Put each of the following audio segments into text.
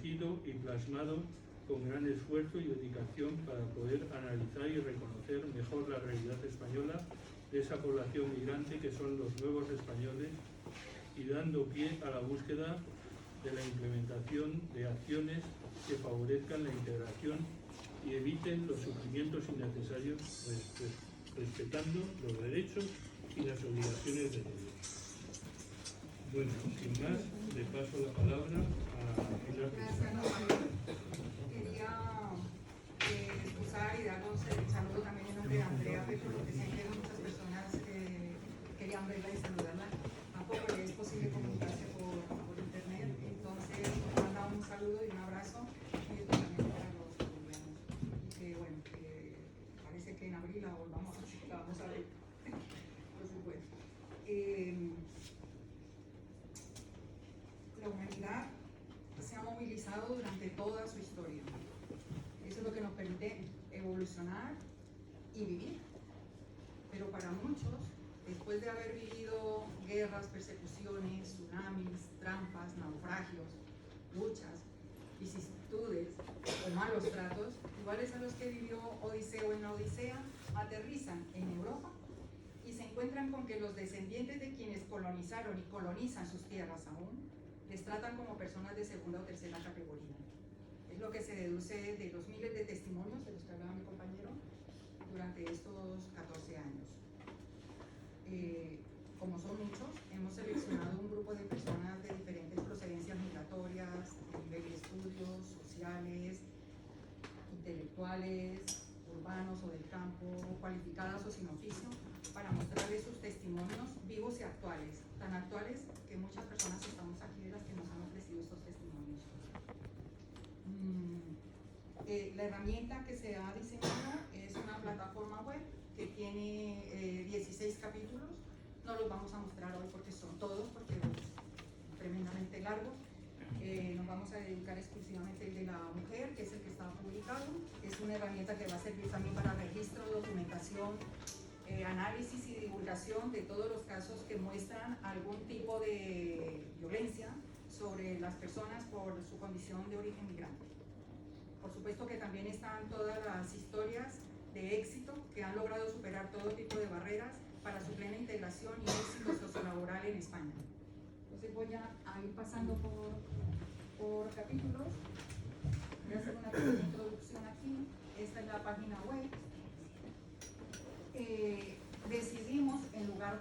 tejido y plasmado con gran esfuerzo y dedicación para poder analizar y reconocer mejor la realidad española de esa población migrante que son los nuevos españoles, y dando pie a la búsqueda de la implementación de acciones que favorezcan la integración y eviten los sufrimientos innecesarios, respetando los derechos y las obligaciones de todos. Bueno, sin más, le paso la palabra a Pilar. Gracias. Quería excusar y darnos el saludo también en nombre de Andrea Petro, porque sé que muchas personas querían verla y saludarla. Tampoco le es posible comunicarse por internet, entonces nos manda un saludo y un abrazo, y esto también para los colombianos. Que bueno, que parece que en abril la volvamos a ver. Entonces, bueno. La humanidad se ha movilizado durante toda su historia. Eso es lo que nos permite evolucionar y vivir. Pero para muchos, después de haber vivido guerras, persecuciones, tsunamis, trampas, naufragios, luchas, vicisitudes o malos tratos, iguales a los que vivió Odiseo en la Odisea, aterrizan en Europa y se encuentran con que los descendientes de quienes colonizaron y colonizan sus tierras aún, les tratan como personas de segunda o tercera categoría. Es lo que se deduce de los miles de testimonios de los que hablaba mi compañero durante estos 14 años. Como son muchos, hemos seleccionado un grupo de personas de diferentes procedencias migratorias, de nivel de estudios, sociales, intelectuales, urbanos o del campo, cualificadas o sin oficio, para mostrarles sus testimonios vivos y actuales, tan actuales que muchas personas estamos aquí de las que nos han ofrecido estos testimonios. La herramienta que se ha diseñado es una plataforma web que tiene 16 capítulos. No los vamos a mostrar hoy porque son todos, porque es tremendamente largos. Nos vamos a dedicar exclusivamente al de la mujer, que es el que está publicado. Es una herramienta que va a servir también para registro, documentación, análisis y divulgación de todos los casos que muestran algún tipo de violencia sobre las personas por su condición de origen migrante. Por supuesto que también están todas las historias de éxito que han logrado superar todo tipo de barreras para su plena integración y éxito sociolaboral en España. Entonces voy a ir pasando por capítulos. Voy a hacer una pequeña introducción aquí. Esta es la página web. Decidimos, en lugar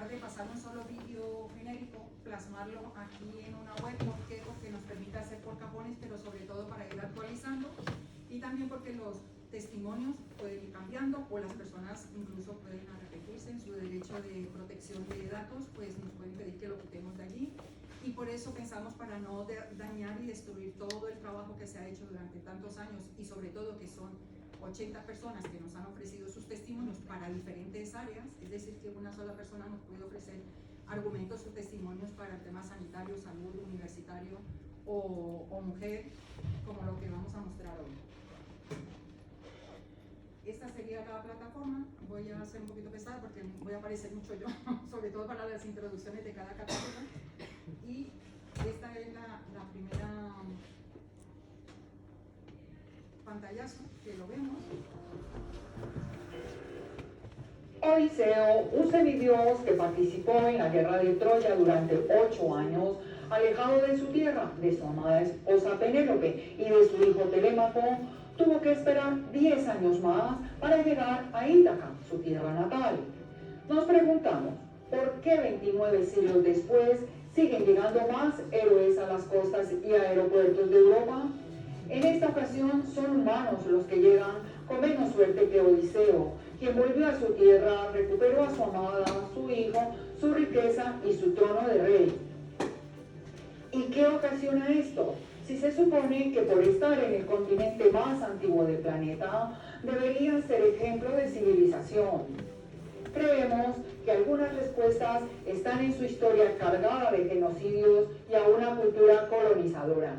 de pasar un solo vídeo genérico, plasmarlo aquí en una web, porque nos permite hacer por cajones, pero sobre todo para ir actualizando, y también porque los testimonios pueden ir cambiando, o las personas incluso pueden arrepentirse en su derecho de protección de datos, pues nos pueden pedir que lo quitemos de allí, y por eso pensamos, para no dañar y destruir todo el trabajo que se ha hecho durante tantos años, y sobre todo que son 80 personas que nos han ofrecido sus testimonios para diferentes áreas, es decir, que una sola persona nos puede ofrecer argumentos o testimonios para el tema sanitario, salud, universitario o mujer, como lo que vamos a mostrar hoy. Esta sería la plataforma. Voy a ser un poquito pesada porque voy a aparecer mucho yo, sobre todo para las introducciones de cada capítulo. Y esta es la primera pantallazo, que lo vemos. Odiseo, un semidios que participó en la guerra de Troya durante 8 años, alejado de su tierra, de su amada esposa Penélope y de su hijo Telémaco, tuvo que esperar 10 años más para llegar a Ítaca, su tierra natal. Nos preguntamos, ¿por qué 29 siglos después siguen llegando más héroes a las costas y aeropuertos de Europa? En esta ocasión son humanos los que llegan con menos suerte que Odiseo, quien volvió a su tierra, recuperó a su amada, su hijo, su riqueza y su trono de rey. ¿Y qué ocasiona esto? Si se supone que por estar en el continente más antiguo del planeta, deberían ser ejemplo de civilización. Creemos que algunas respuestas están en su historia cargada de genocidios y a una cultura colonizadora.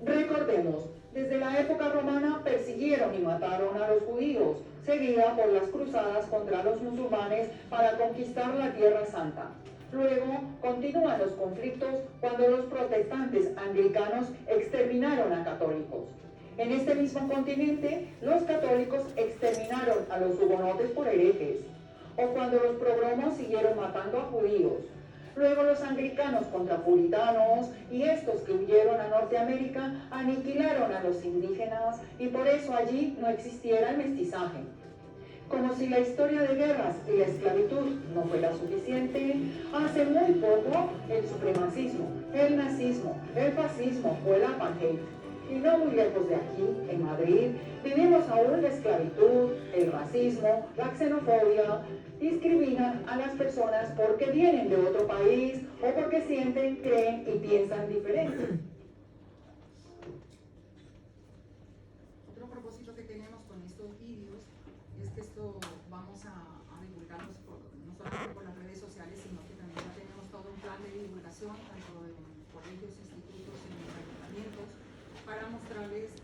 Recordemos, desde la época romana persiguieron y mataron a los judíos, seguida por las cruzadas contra los musulmanes para conquistar la Tierra Santa. Luego continúan los conflictos cuando los protestantes anglicanos exterminaron a católicos. En este mismo continente, los católicos exterminaron a los hugonotes por herejes, o cuando los pogromos siguieron matando a judíos. Luego los anglicanos contra puritanos y estos que huyeron a Norteamérica aniquilaron a los indígenas y por eso allí no existiera el mestizaje. Como si la historia de guerras y la esclavitud no fuera suficiente, hace muy poco el supremacismo, el nazismo, el fascismo o el apartheid. Y no muy lejos de aquí, en Madrid, vivimos aún la esclavitud, el racismo, la xenofobia. Discriminan a las personas porque vienen de otro país o porque sienten, creen y piensan diferente. Otro propósito que tenemos con estos vídeos es que esto vamos a divulgarlos no solamente por las redes sociales, sino que también ya tenemos todo un plan de divulgación, tanto en colegios, institutos, en ayuntamientos, para mostrarles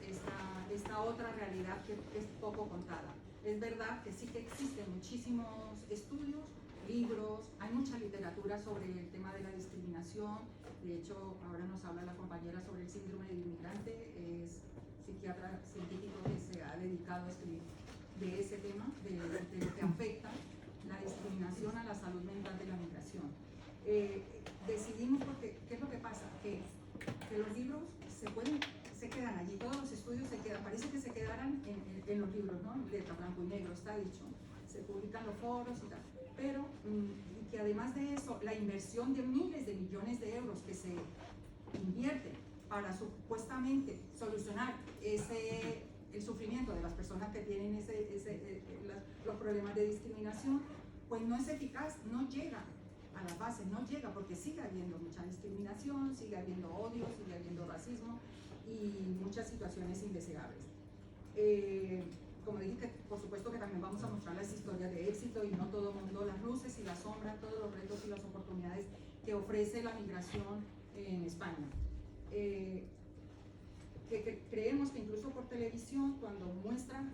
esta otra realidad que es poco contada. Es verdad que sí que existen muchísimos estudios, libros, hay mucha literatura sobre el tema de la discriminación. De hecho, ahora nos habla la compañera sobre el síndrome del inmigrante, es psiquiatra científico que se ha dedicado a escribir de ese tema, de lo que afecta la discriminación a la salud mental de la migración. Decidimos porque, ¿qué es lo que pasa? Que los libros se quedan allí, todos los estudios se quedan, parece que se quedaran en los libros, ¿no? Letra, blanco y negro, está dicho, se publican los foros y tal, pero que además de eso, la inversión de miles de millones de euros que se invierten para supuestamente solucionar el sufrimiento de las personas que tienen los problemas de discriminación, pues no es eficaz, no llega a las bases, no llega porque sigue habiendo mucha discriminación, sigue habiendo odio, sigue habiendo racismo y muchas situaciones indeseables. Como dije, que por supuesto que también vamos a mostrar las historias de éxito y no todo el mundo, las luces y las sombras, todos los retos y las oportunidades que ofrece la migración en España. Que creemos que incluso por televisión, cuando muestran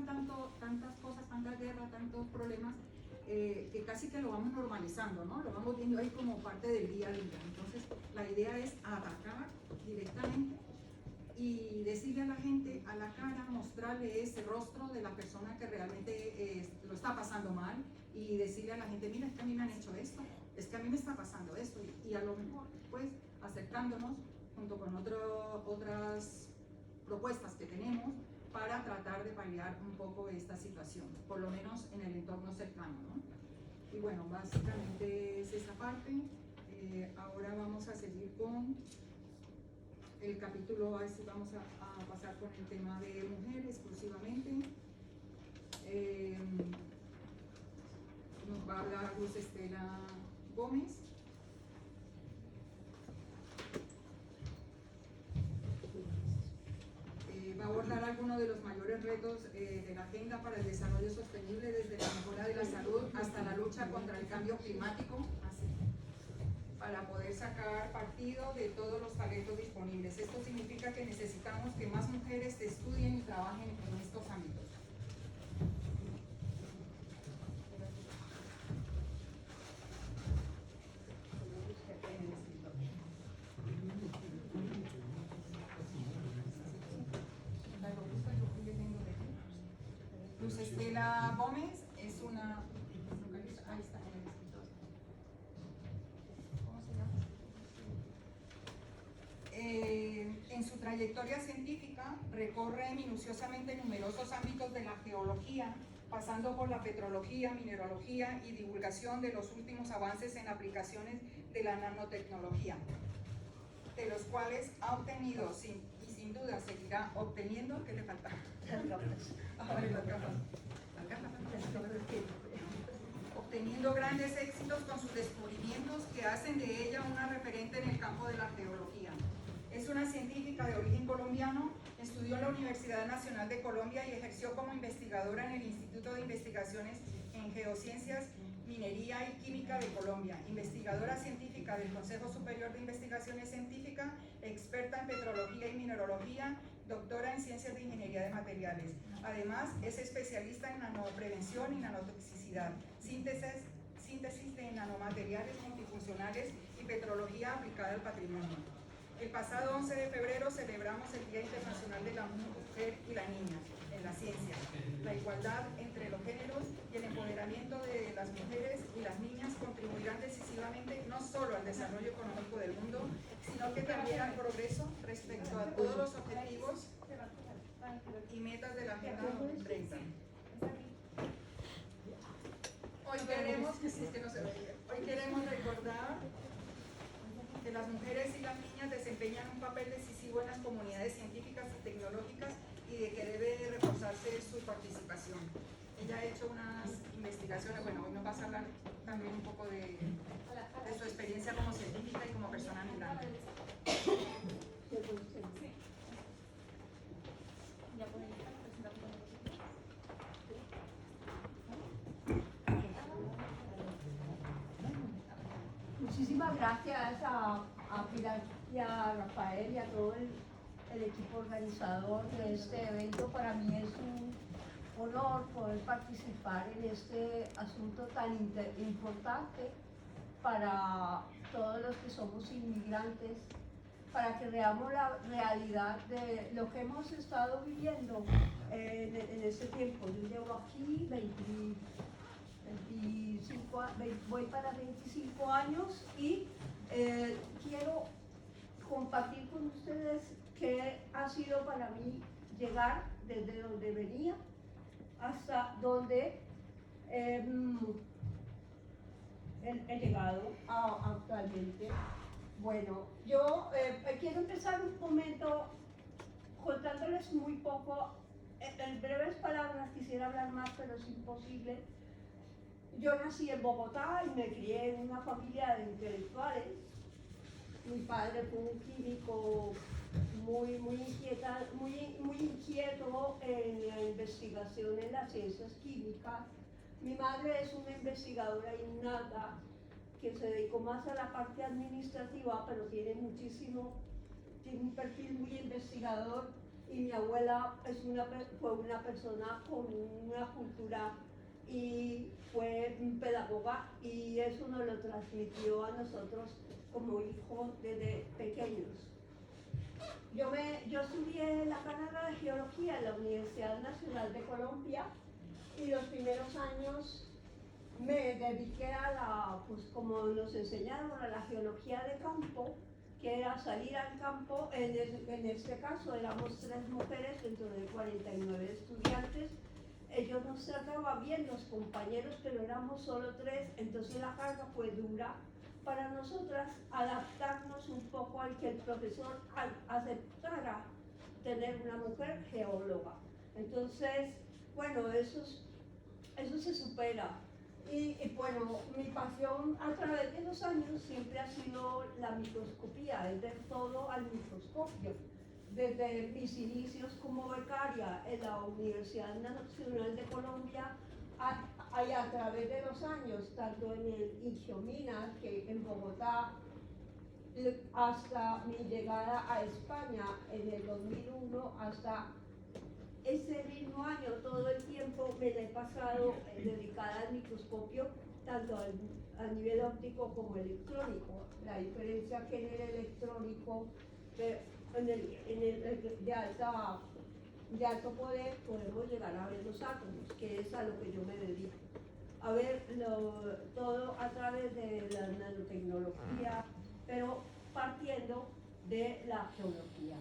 tantas cosas, tantas guerras, tantos problemas, que casi que lo vamos normalizando, ¿no? Lo vamos viendo ahí como parte del día a día. Entonces, la idea es atacar directamente y decirle a la gente a la cara, mostrarle ese rostro de la persona que realmente lo está pasando mal y decirle a la gente, mira, es que a mí me han hecho esto, es que a mí me está pasando esto y a lo mejor, pues, acercándonos junto con otras propuestas que tenemos para tratar de paliar un poco esta situación, por lo menos en el entorno cercano, ¿no? Y bueno, básicamente es esa parte. Ahora vamos a seguir con el capítulo, así vamos a pasar con el tema de mujer exclusivamente. Nos va a hablar Luz Estela Gómez. Va a abordar algunos de los mayores retos de la Agenda para el Desarrollo Sostenible, desde la mejora de la salud hasta la lucha contra el cambio climático, así, para poder sacar partido de todos los talentos disponibles. Esto significa que necesitamos que más mujeres estudien y trabajen en estos ámbitos. Luz Estela Gómez es una... Ahí está, en el escritorio. ¿Cómo se llama? En su trayectoria científica recorre minuciosamente numerosos ámbitos de la geología, pasando por la petrología, mineralogía y divulgación de los últimos avances en aplicaciones de la nanotecnología, de los cuales ha obtenido, y sin duda seguirá obteniendo, ¿qué le falta? Obteniendo grandes éxitos con sus descubrimientos que hacen de ella una referente en el campo de la geología. Es una científica de origen colombiano, estudió en la Universidad Nacional de Colombia y ejerció como investigadora en el Instituto de Investigaciones en Geociencias, Minería y Química de Colombia, investigadora científica del Consejo Superior de Investigaciones Científicas, experta en petrología y mineralogía, doctora en Ciencias de Ingeniería de Materiales. Además, es especialista en nanoprevención y nanotoxicidad, síntesis síntesis de nanomateriales multifuncionales y petrología aplicada al patrimonio. El pasado 11 de febrero celebramos el Día Internacional de la Mujer y la Niña en la ciencia. La igualdad entre los géneros y el empoderamiento de las mujeres y las niñas contribuirán decisivamente no solo al desarrollo económico del mundo, sino que también al progreso respecto a todos los objetivos y metas de la Agenda 2030. Hoy queremos recordar que las mujeres y las niñas desempeñan un papel decisivo en las comunidades científicas y tecnológicas y de que debe reforzarse su participación. Ella ha hecho unas investigaciones, bueno, hoy nos va a hablar también un poco de su experiencia como científica y como persona migrante. Muchísimas gracias a Pilar y a Rafael y a todo el equipo organizador de este evento. Para mí es un honor poder participar en este asunto tan importante para todos los que somos inmigrantes, para que veamos la realidad de lo que hemos estado viviendo en este tiempo. Yo llevo aquí voy para 25 años y quiero compartir con ustedes qué ha sido para mí llegar desde donde venía hasta donde he llegado actualmente. Bueno, yo quiero empezar un momento contándoles muy poco, en breves palabras. Quisiera hablar más, pero es imposible. Yo nací en Bogotá y me crié en una familia de intelectuales. Mi padre fue un químico muy inquieto en la investigación en las ciencias químicas. Mi madre es una investigadora innata que se dedicó más a la parte administrativa, pero tiene un perfil muy investigador. Y mi abuela fue una persona con una cultura y fue pedagoga, y eso nos lo transmitió a nosotros como hijos desde pequeños. Yo estudié la carrera de Geología en la Universidad Nacional de Colombia, y los primeros años me dediqué pues como nos enseñaron, a la geología de campo, que era salir al campo. En este caso éramos 3 mujeres dentro de 49 estudiantes. Ellos nos trataban bien, los compañeros, pero éramos solo 3, entonces la carga fue dura para nosotras adaptarnos un poco al que el profesor aceptara tener una mujer geóloga. Entonces, bueno, eso se supera. Y bueno, mi pasión a través de los años siempre ha sido la microscopía, es ver todo al microscopio. Desde mis inicios como becaria en la Universidad Nacional de Colombia, a través de los años, tanto en el Ingeominas, que en Bogotá, hasta mi llegada a España en el 2001, hasta ese mismo año, todo el tiempo me la he pasado dedicada al microscopio, tanto a nivel óptico como electrónico. La diferencia que en el electrónico, de alto poder, podemos llegar a ver los átomos, que es a lo que yo me dedico. A ver todo a través de la nanotecnología, pero partiendo de la geología.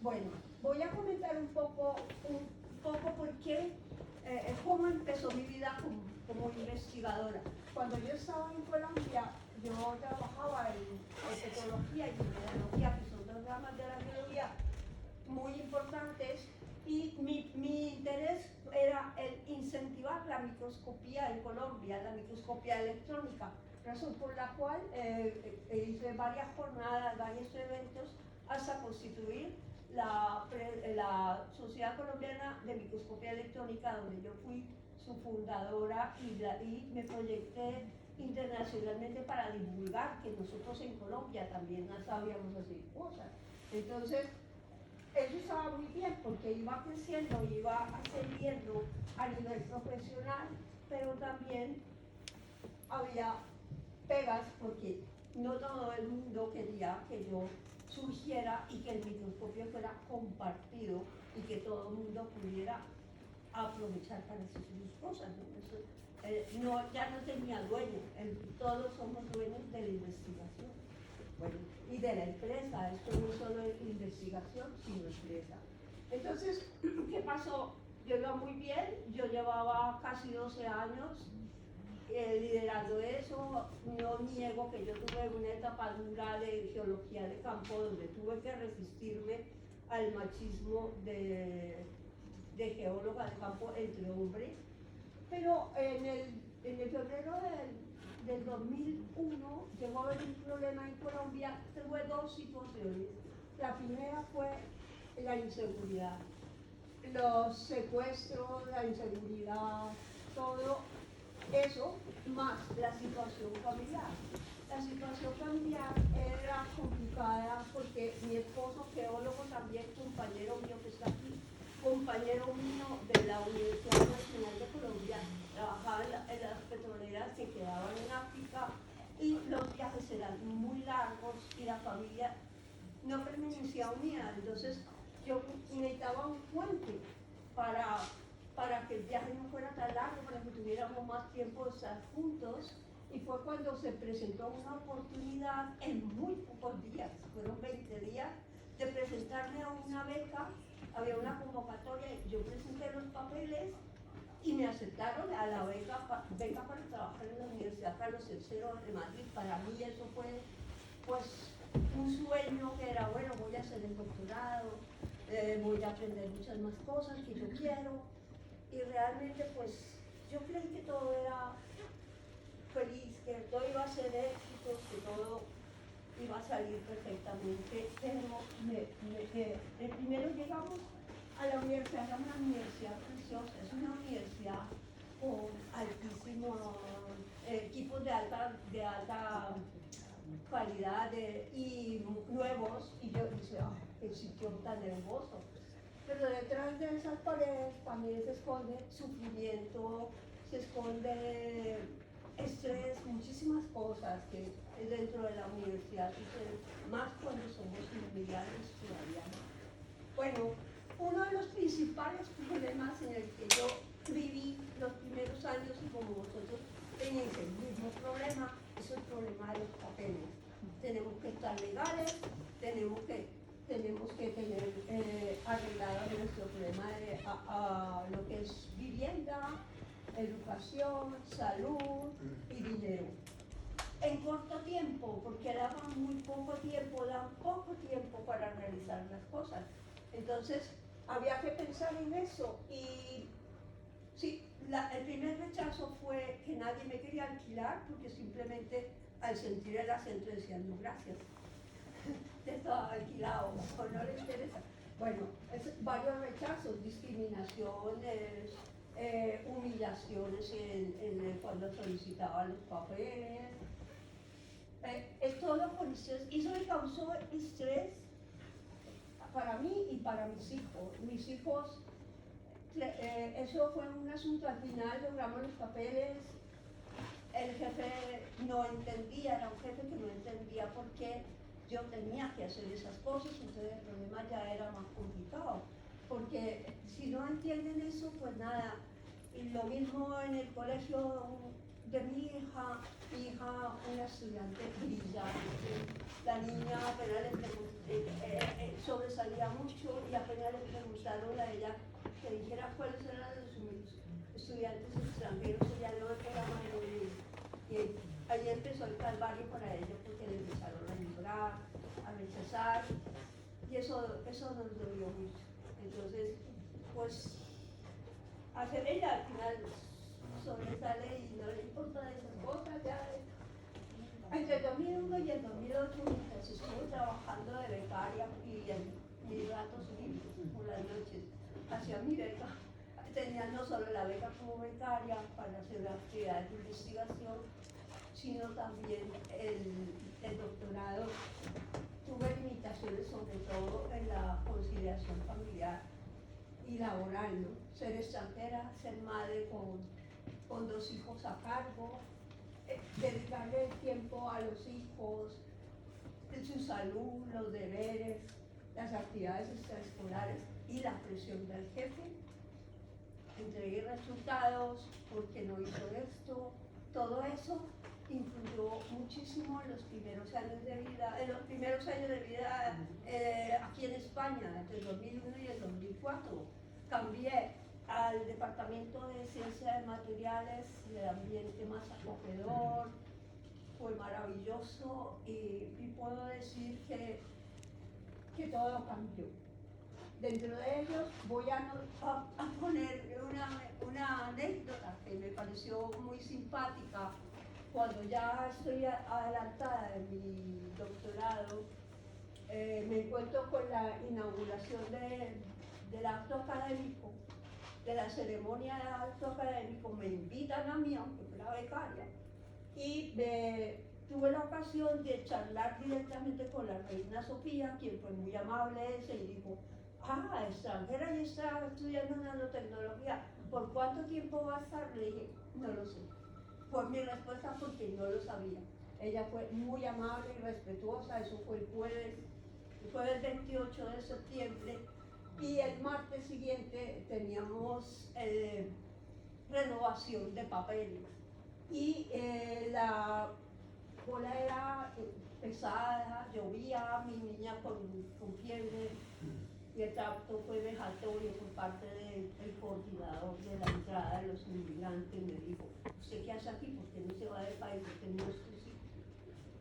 Bueno, voy a comentar un poco por qué, cómo empezó mi vida como investigadora. Cuando yo estaba en Colombia, yo trabajaba en petrología y mineralogía, que son 2 ramas de la geología muy importantes, y mi interés era el incentivar la microscopía en Colombia, la microscopía electrónica, razón por la cual hice varias jornadas, varios eventos, hasta constituir la Sociedad Colombiana de Microscopía Electrónica, donde yo fui su fundadora, y me proyecté internacionalmente para divulgar que nosotros en Colombia también no sabíamos hacer cosas. Entonces, eso estaba muy bien porque iba creciendo, iba ascendiendo a nivel profesional, pero también había pegas porque no todo el mundo quería que yo surgiera y que el microscopio fuera compartido y que todo el mundo pudiera aprovechar para hacer sus cosas, ¿no? Eso, ya no tenía dueño, todos somos dueños de la investigación. Bueno, y de la empresa, esto no es solo investigación, sino empresa. Entonces, ¿qué pasó? Yo iba muy bien, yo llevaba casi 12 años liderando eso. No niego que yo tuve una etapa dura de geología de campo donde tuve que resistirme al machismo de geóloga de campo entre hombres, pero en el febrero del 2001 llegó a haber un problema en Colombia. Tuve dos situaciones. La primera fue la inseguridad, los secuestros, la inseguridad, todo eso, más la situación familiar. La situación familiar era complicada porque mi esposo, geólogo también, compañero mío que está aquí, compañero mío de la Universidad Nacional de Colombia, trabajaba en las petroleras, se quedaban en África y los viajes eran muy largos y la familia no permanecía unida. Entonces yo necesitaba un puente para que el viaje no fuera tan largo, para que tuviéramos más tiempo de estar juntos. Y fue cuando se presentó una oportunidad en muy pocos días, fueron 20 días, de presentarme a una beca. Había una convocatoria, yo presenté los papeles y me aceptaron a la beca para trabajar en la Universidad Carlos III de Madrid. Para mí eso fue pues un sueño que era, bueno, voy a hacer el doctorado, voy a aprender muchas más cosas que yo quiero. Y realmente pues yo creí que todo era feliz, que todo iba a ser éxito, que todo iba a salir perfectamente, pero primero llegamos a la universidad, era una universidad preciosa, es una universidad con altísimos equipos de alta calidad y nuevos, y yo decía, qué sitio tan hermoso. Pero detrás de esas paredes también se esconde sufrimiento, se esconde estrés, muchísimas cosas que dentro de la universidad suceden, más cuando somos inmigrantes todavía más. Bueno, uno de los principales problemas en el que yo viví los primeros años, y como vosotros tenéis el mismo problema, es el problema de los papeles. Tenemos que estar legales, tenemos que tener arreglado nuestro problema de lo que es vivienda, educación, salud y dinero. En corto tiempo, porque daban muy poco tiempo, dan poco tiempo para realizar las cosas. Entonces, había que pensar en eso. Y sí, el primer rechazo fue que nadie me quería alquilar, porque simplemente al sentir el acento decían, no, gracias, te estaba alquilado, o no le interesa. Bueno, varios rechazos, discriminaciones, humillaciones cuando solicitaba los papeles, todo por estrés. Eso me causó estrés para mí y para mis hijos. Mis hijos, eso fue un asunto, al final logramos los papeles, el jefe no entendía, era un jefe que no entendía por qué yo tenía que hacer esas cosas, entonces el problema ya era más complicado, porque si no entienden eso, pues nada. Y lo mismo en el colegio de mi hija, una estudiante brillante, la niña apenas sobresalía mucho y apenas le preguntaron a ella que dijera cuáles eran los estudiantes extranjeros, ella no era mayoría. Y ahí empezó el calvario para ella, porque le empezaron a llorar, a rechazar, y eso nos dolió mucho. Entonces, pues, hacer ella al final sobresale y no le importa de esas cosas. Ya entre el 2001 y el 2008, mientras estuve trabajando de becaria y en mis ratos libres por las noches hacía mi beca, tenía no solo la beca como becaria para hacer actividades de investigación, sino también el doctorado. Tuve limitaciones sobre todo en la conciliación familiar y laboral, ¿no? Ser extranjera, ser madre con 2 hijos a cargo, dedicarle tiempo a los hijos, su salud, los deberes, las actividades extraescolares y la presión del jefe. Entregué resultados porque no hizo esto. Todo eso influyó muchísimo en los primeros años de vida, aquí en España, entre el 2001 y el 2004. Cambié al departamento de ciencia de materiales, de ambiente más acogedor, fue maravilloso y puedo decir que todo cambió. Dentro de ellos voy a poner una anécdota que me pareció muy simpática. Cuando ya estoy adelantada de mi doctorado, me encuentro con la inauguración del acto académico, de la ceremonia del acto académico. Me invitan a mí, aunque fui la becaria, y tuve la ocasión de charlar directamente con la reina Sofía, quien fue muy amable y dijo: ah, extranjera y está estudiando nanotecnología, ¿por cuánto tiempo va a estar? Le dije: no lo sé. Fue mi respuesta porque no lo sabía. Ella fue muy amable y respetuosa. Eso fue el jueves 28 de septiembre, y el martes siguiente teníamos renovación de papeles. Y la bola era pesada, llovía, mi niña con fiebre, y el trato fue vejatorio por parte del coordinador de la entrada de los inmigrantes. Me dijo: ¿usted qué hace aquí? ¿Por qué no se va del país? ¿Por qué no es que sí?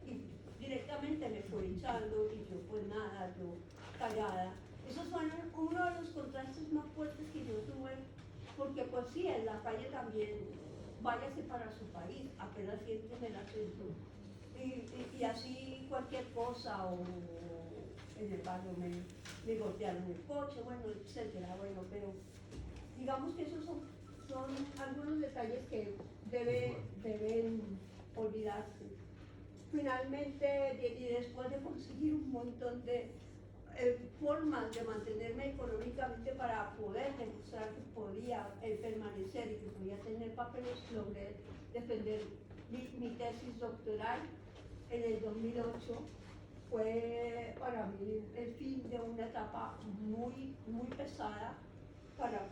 Y directamente me fue echando, y yo pues nada, yo callada. Esos fueron uno de los contrastes más fuertes que yo tuve, porque pues sí, en la calle también, váyase para su país, apenas sienten el acento. Y así cualquier cosa, o en el barrio me golpearon el coche, bueno, etcétera. Bueno, pero digamos que esos son algunos detalles que deben olvidarse. Finalmente, y después de conseguir un montón de formas de mantenerme económicamente para poder demostrar que podía permanecer y que podía tener papeles, logré defender mi tesis doctoral en el 2008. Fue para mí el fin de una etapa muy, muy pesada,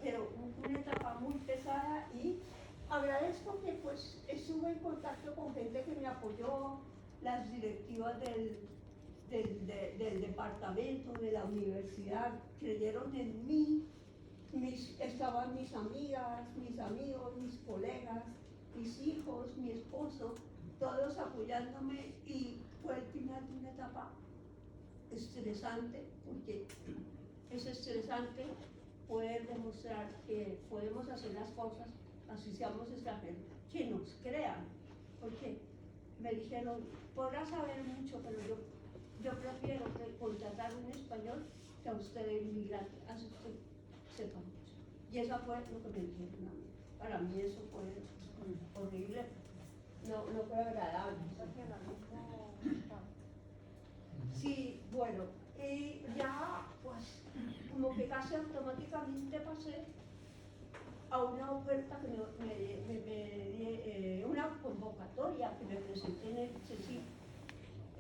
pero una etapa muy pesada, y agradezco que pues estuve en contacto con gente que me apoyó, las directivas del departamento, de la universidad, creyeron en mí, estaban mis amigas, mis amigos, mis colegas, mis hijos, mi esposo, todos apoyándome, y fue el final de una etapa estresante, porque es estresante poder demostrar que podemos hacer las cosas, así seamos extranjeros, que nos crean, porque me dijeron: podrás saber mucho, pero yo prefiero contratar un español que a usted de inmigrante, así usted sepa mucho. Y eso fue lo que me dijeron a mí. Para mí eso fue horrible, no fue agradable. Sí, bueno, y ya pues como que casi automáticamente pasé a una oferta que una convocatoria que me presenté en el CSIC.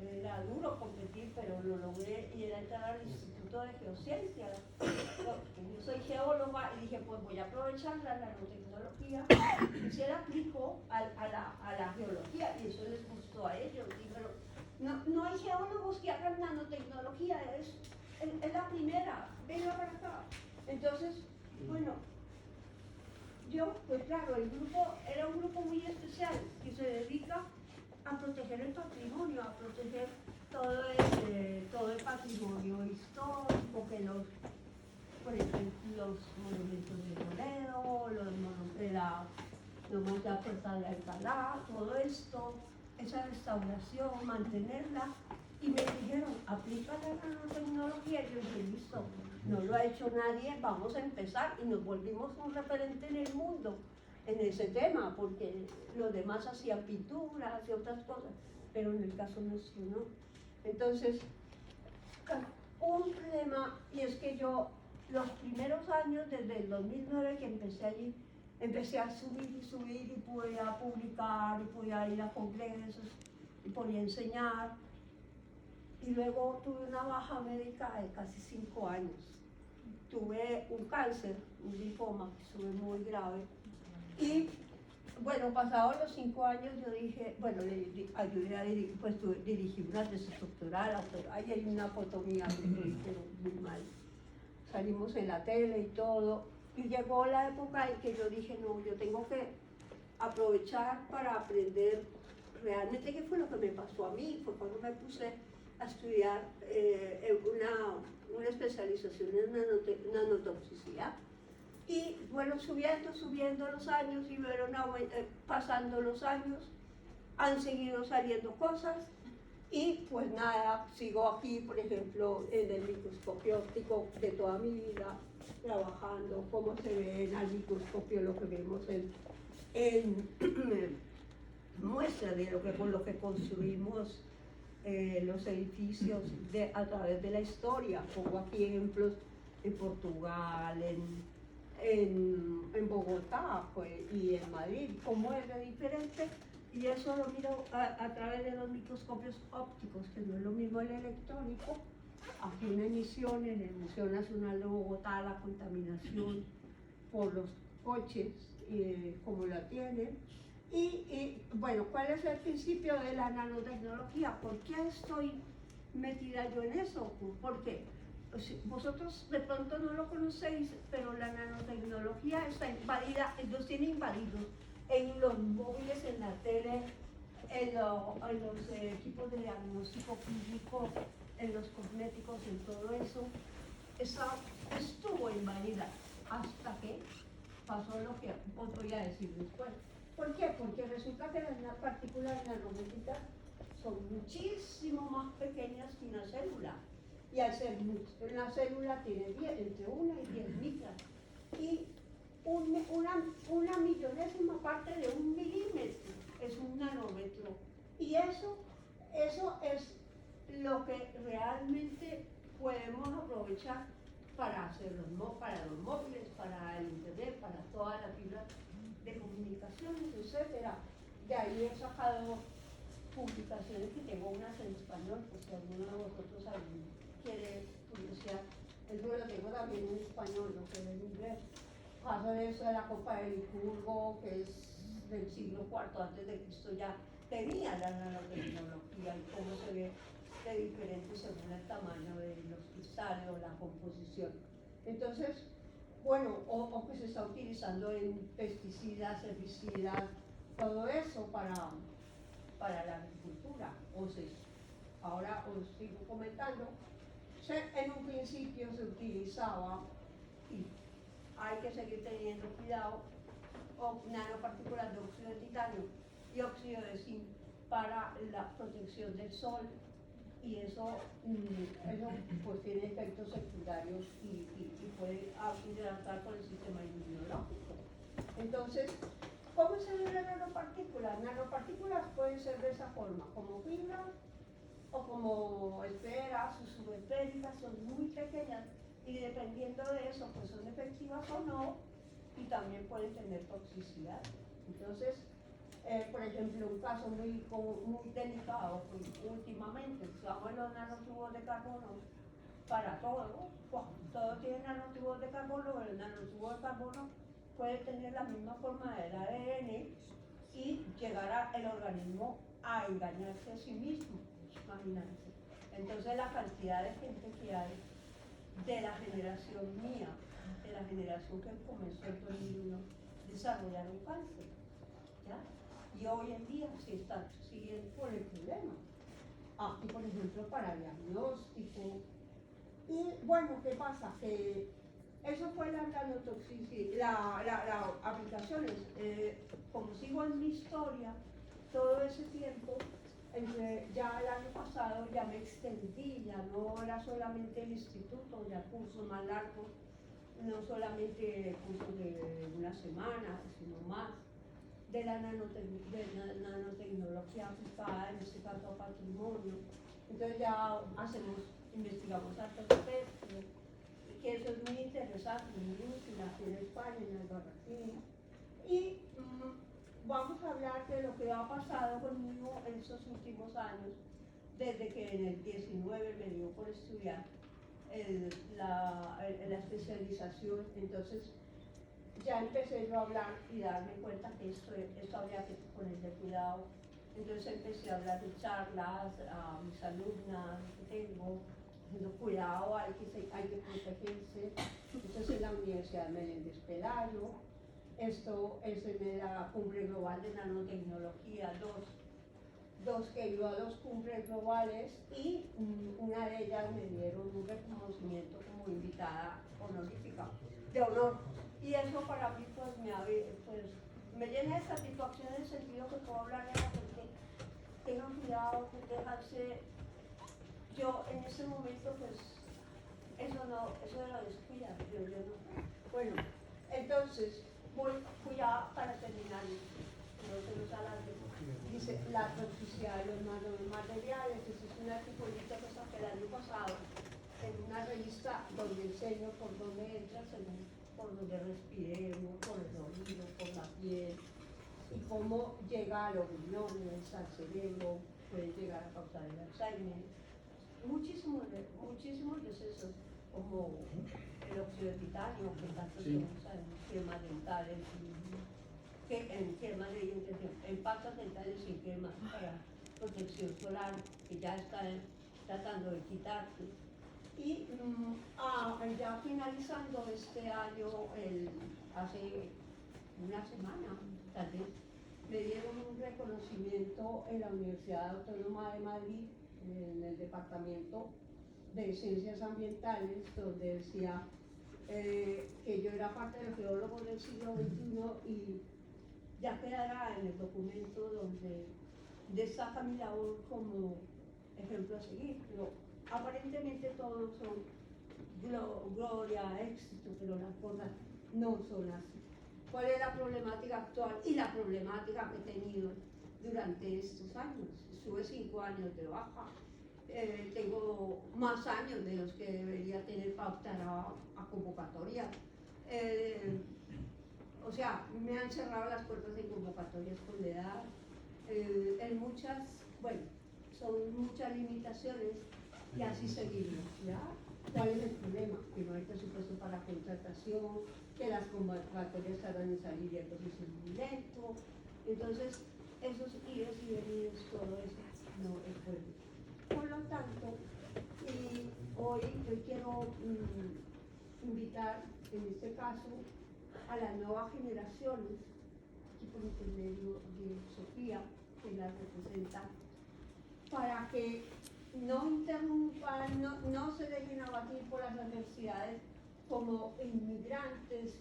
Era duro competir, pero lo logré, y era entrar al Instituto de Geociencias. Yo soy geóloga y dije: pues voy a aprovechar la nanotecnología, y se la aplicó a la geología, y eso les gustó a ellos. Dijeron: no hay geólogos que hagan nanotecnología, es la primera, venga para acá. Entonces, bueno, yo, pues claro, el grupo era un grupo muy especial que se dedica a proteger el patrimonio, a proteger todo el patrimonio histórico, que por ejemplo, los monumentos de Toledo, la Puerta de Alcalá, todo esto, esa restauración, mantenerla. Y me dijeron: aplica la nanotecnología. Y yo dije: listo, no lo ha hecho nadie, vamos a empezar. Y nos volvimos un referente en el mundo en ese tema, porque los demás hacían pinturas y otras cosas, pero en el caso nuestro no. Entonces, un problema, y es que yo, los primeros años, desde el 2009 que empecé allí, empecé a subir y podía publicar y podía ir a congresos y podía enseñar. Y luego tuve una baja médica de casi 5 años. Tuve un cáncer, un linfoma, que estuve muy grave. Y bueno, pasados los 5 años yo dije, bueno, ayudé a dirigir, pues dirigí una tesis doctoral, ahí hay una foto mía que pero muy mal. Salimos en la tele y todo. Y llegó la época en que yo dije, no, yo tengo que aprovechar para aprender realmente qué fue lo que me pasó a mí. Fue cuando me puse a estudiar una especialización en nanotoxicidad. Y bueno, subiendo los años y fueron pasando los años, han seguido saliendo cosas y pues nada, sigo aquí, por ejemplo, en el microscopio óptico de toda mi vida, trabajando cómo se ve en el microscopio lo que vemos en muestra de con lo que construimos los edificios a través de la historia. Pongo aquí ejemplos en Portugal, en Bogotá pues, y en Madrid, cómo es de diferente, y eso lo miro a través de los microscopios ópticos, que no es lo mismo el electrónico. Aquí una emisión en el Museo Nacional de Bogotá, la contaminación por los coches, como la tienen. Y bueno, ¿cuál es el principio de la nanotecnología? ¿Por qué estoy metida yo en eso? ¿Por qué? Vosotros de pronto no lo conocéis, pero la nanotecnología está invadida, nos tiene invadidos en los móviles, en la tele, en los equipos de diagnóstico clínico, en los cosméticos, en todo eso. Estuvo invadida hasta que pasó lo que os voy a decir después. ¿Por qué? Porque resulta que las partículas nanométricas son muchísimo más pequeñas que una célula. Y al ser una célula tiene entre 1 y 10 micras. Y una millonésima parte de 1 milímetro es un nanómetro. Y eso es lo que realmente podemos aprovechar para hacer para los móviles, para el internet, para todas las fibras de comunicaciones, etc. De ahí he sacado publicaciones que tengo unas en español, pues si alguno de vosotros quiere curiosidad. Eso lo tengo también en español, no sé en inglés. Paso de eso de la Copa de Licurgo, que es del siglo IV antes de Cristo, ya tenía la nanotecnología y cómo se ve de diferente según el tamaño de los cristales o la composición. Entonces, bueno, o que se está utilizando en pesticidas, herbicidas, todo eso para la agricultura. Ahora os sigo comentando. En un principio se utilizaba, y hay que seguir teniendo cuidado, nanopartículas de óxido de titanio y óxido de zinc para la protección del sol, y eso pues tiene efectos secundarios y puede interactuar con el sistema inmunológico. Entonces, ¿cómo se ven las nanopartículas? Nanopartículas pueden ser de esa forma, como fibras o como esferas o subesféricas, son muy pequeñas y dependiendo de eso, pues son efectivas o no, y también pueden tener toxicidad. Entonces, por ejemplo, un caso muy delicado, pues, últimamente usamos los nanotubos de carbono para todo. Todo tiene nanotubos de carbono, pero el nanotubo de carbono puede tener la misma forma del ADN y llegar el organismo a engañarse a sí mismo, imagínense. Entonces la cantidad de gente que hay de la generación mía, de la generación que comenzó en 2001, desarrollaron cáncer, ¿ya? Y hoy en día sí siguen por el problema. Aquí, por ejemplo, para diagnóstico. Y bueno, ¿qué pasa? Que eso fue la nanotoxicidad, las aplicaciones. Como sigo en mi historia, todo ese tiempo, ya el año pasado ya me extendí, ya no era solamente el instituto, ya cursos más largos, no solamente cursos de una semana, sino más, de la nanotecnología aplicada, en este caso a patrimonio. Entonces ya investigamos hartos aspectos, que eso es muy interesante, muy útil aquí en España, en Albarracín. Y vamos a hablar de lo que ha pasado conmigo en estos últimos años, desde que en el 19 me dio por estudiar la especialización. Entonces ya empecé yo a hablar y darme cuenta que esto había que ponerle cuidado. Entonces empecé a hablar de charlas a mis alumnas que tengo, diciendo cuidado, hay que protegerse. Entonces en la Universidad Meléndez Pelayo, esto es en la Cumbre Global de Nanotecnología, dos que iba a 2 cumbres globales, y una de ellas me dieron un reconocimiento como invitada honorífica, de honor. Y eso para mí pues me llena de satisfacción en el sentido que puedo hablar de la gente. Tengan cuidado, que dejarse. Yo en ese momento pues eso de lo descuida, pero yo no. Bueno, entonces fui ya para terminar, no se nos alargue. Dice la toxicidad de los nanomateriales. Ese es un articulito que saqué el año pasado en una revista donde enseño por dónde entra, según por donde respiremos, por el oído, por la piel, y cómo llega a los riñones, al cerebro, puede llegar a causar el Alzheimer. Muchísimos decesos, como el óxido de titanio, que tanto tenemos en cremas dentales, en cremas de dientes, en pastas dentales y cremas para protección solar, que ya están tratando de quitarse. Y ya finalizando este año, hace una semana, tal vez, me dieron un reconocimiento en la Universidad Autónoma de Madrid, en el Departamento de Ciencias Ambientales, donde decía que yo era parte de los geólogos del siglo XXI, y ya quedará en el documento donde destaca mi labor como ejemplo a seguir. Pero aparentemente todos son gloria, éxito, pero las cosas no son así. ¿Cuál es la problemática actual y la problemática que he tenido durante estos años? Estuve 5 años de baja, tengo más años de los que debería tener para optar a convocatoria. O sea, me han cerrado las puertas de convocatorias por la edad, en muchas, bueno, son muchas limitaciones, y así seguimos, ¿ya? ¿Cuál es el problema? Que no hay presupuesto para contratación, que las convocatorias tardan en salir y el proceso es muy lento. Entonces, esos ires y venires, todo eso no es bueno. Por lo tanto, hoy yo quiero invitar, en este caso, a las nuevas generaciones, aquí por intermedio de Sofía, que las representa, para que no interrumpan, no se dejen abatir por las adversidades como inmigrantes.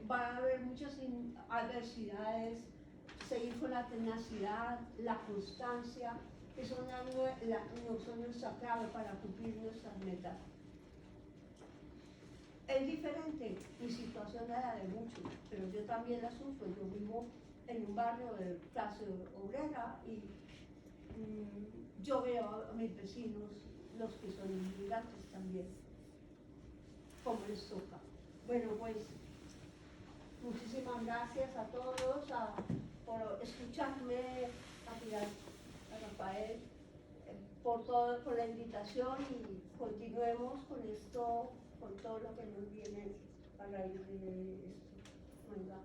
Van a haber muchas adversidades, seguir con la tenacidad, la constancia, que son nuestra clave para cumplir nuestras metas. Es diferente mi situación a la de muchos, pero yo también la sufro. Yo vivo en un barrio de clase obrera y yo veo a mis vecinos, los que son inmigrantes también, como les toca. Bueno, pues muchísimas gracias a todos por escucharme, a Pilar, a Rafael, por la invitación, y continuemos con esto, con todo lo que nos viene a raíz de esto. Venga,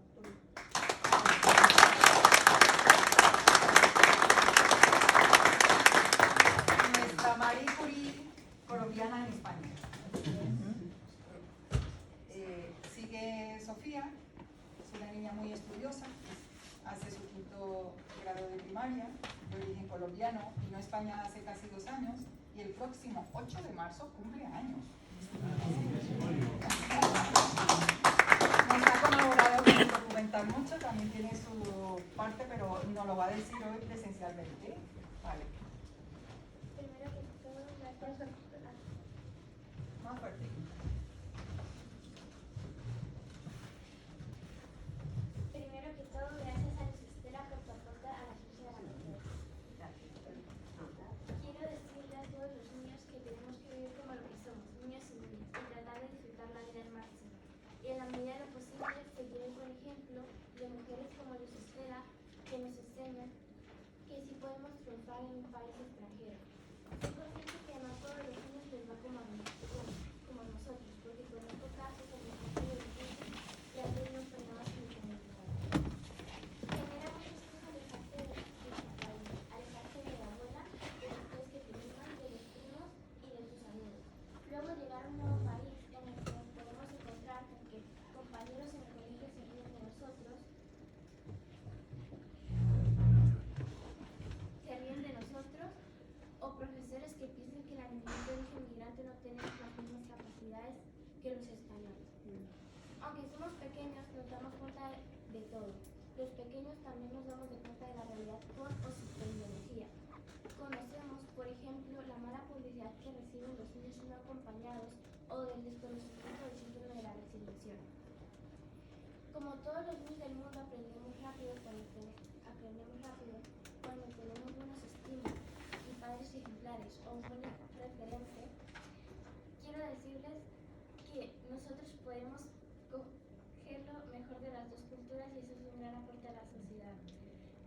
Nuestra Marie Curie colombiana en España. Sigue Sofía, es una niña muy estudiosa, hace su 5º grado de primaria, de origen colombiano, vino a España hace casi 2 años, y el próximo 8 de marzo cumple años. Nos ha colaborado con el documental mucho, también tiene su parte, pero no lo va a decir hoy presencialmente. Vale. Primero que todo, gracias. Más fuerte. Primero que todo, gracias a Luz Estela por tu aporte a la ciencia de la mujer. Quiero decirle a todos los niños que tenemos que vivir como lo que somos, niños y niñas, y tratar de disfrutar la vida al máximo. Y en la medida de lo posible, seguir el buen ejemplo de en un país extranjero. Soy consciente que no a todos los niños les va como nosotros, porque conozco casos en los que los niños que han tenido problemas con la comunidad. Genera mucho estrés alejarse de la abuela, de los tíos que te miman, de los primos y de tus amigos. Luego llegar a un nuevo país en el que nos podemos encontrar con que compañeros en el colegio se ríen de nosotros, o profesores que piensan que la niñez de origen migrante no tiene las mismas capacidades que los españoles. Aunque somos pequeños, nos damos cuenta de todo. Los pequeños también nos damos cuenta de la realidad con o sin tecnología. Conocemos, por ejemplo, la mala publicidad que reciben los niños no acompañados o del desconocimiento del síndrome de la resignación. Como todos los niños del mundo aprendemos rápido cuando tenemos buenos estímulos y padres ejemplares o un buen referente, quiero decirles que nosotros podemos coger lo mejor de las dos culturas y eso es un gran aporte a la sociedad.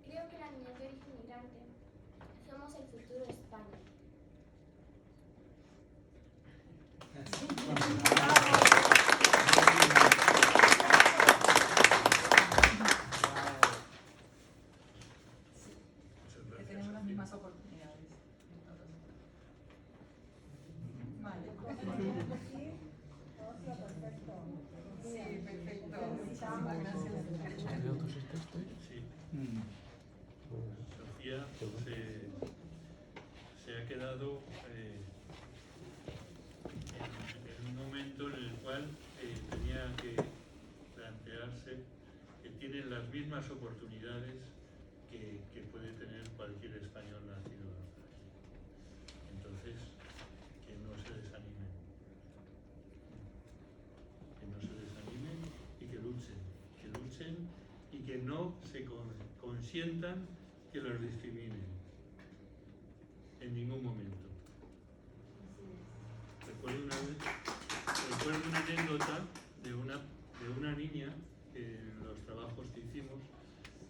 Creo que la niñez de origen migrante somos el futuro de España. Tenemos las mismas oportunidades. Vale. Sí, perfecto. Muchísimas gracias. Sí. Sofía se ha quedado en un momento en el cual tenía que plantearse que tiene las mismas oportunidades que puede tener cualquier español nacido aquí. Entonces, que no se desanimen. Que no se desanimen y que luchen y que no se consientan que los discriminen en ningún momento. Recuerdo una anécdota de una niña que en los trabajos que hicimos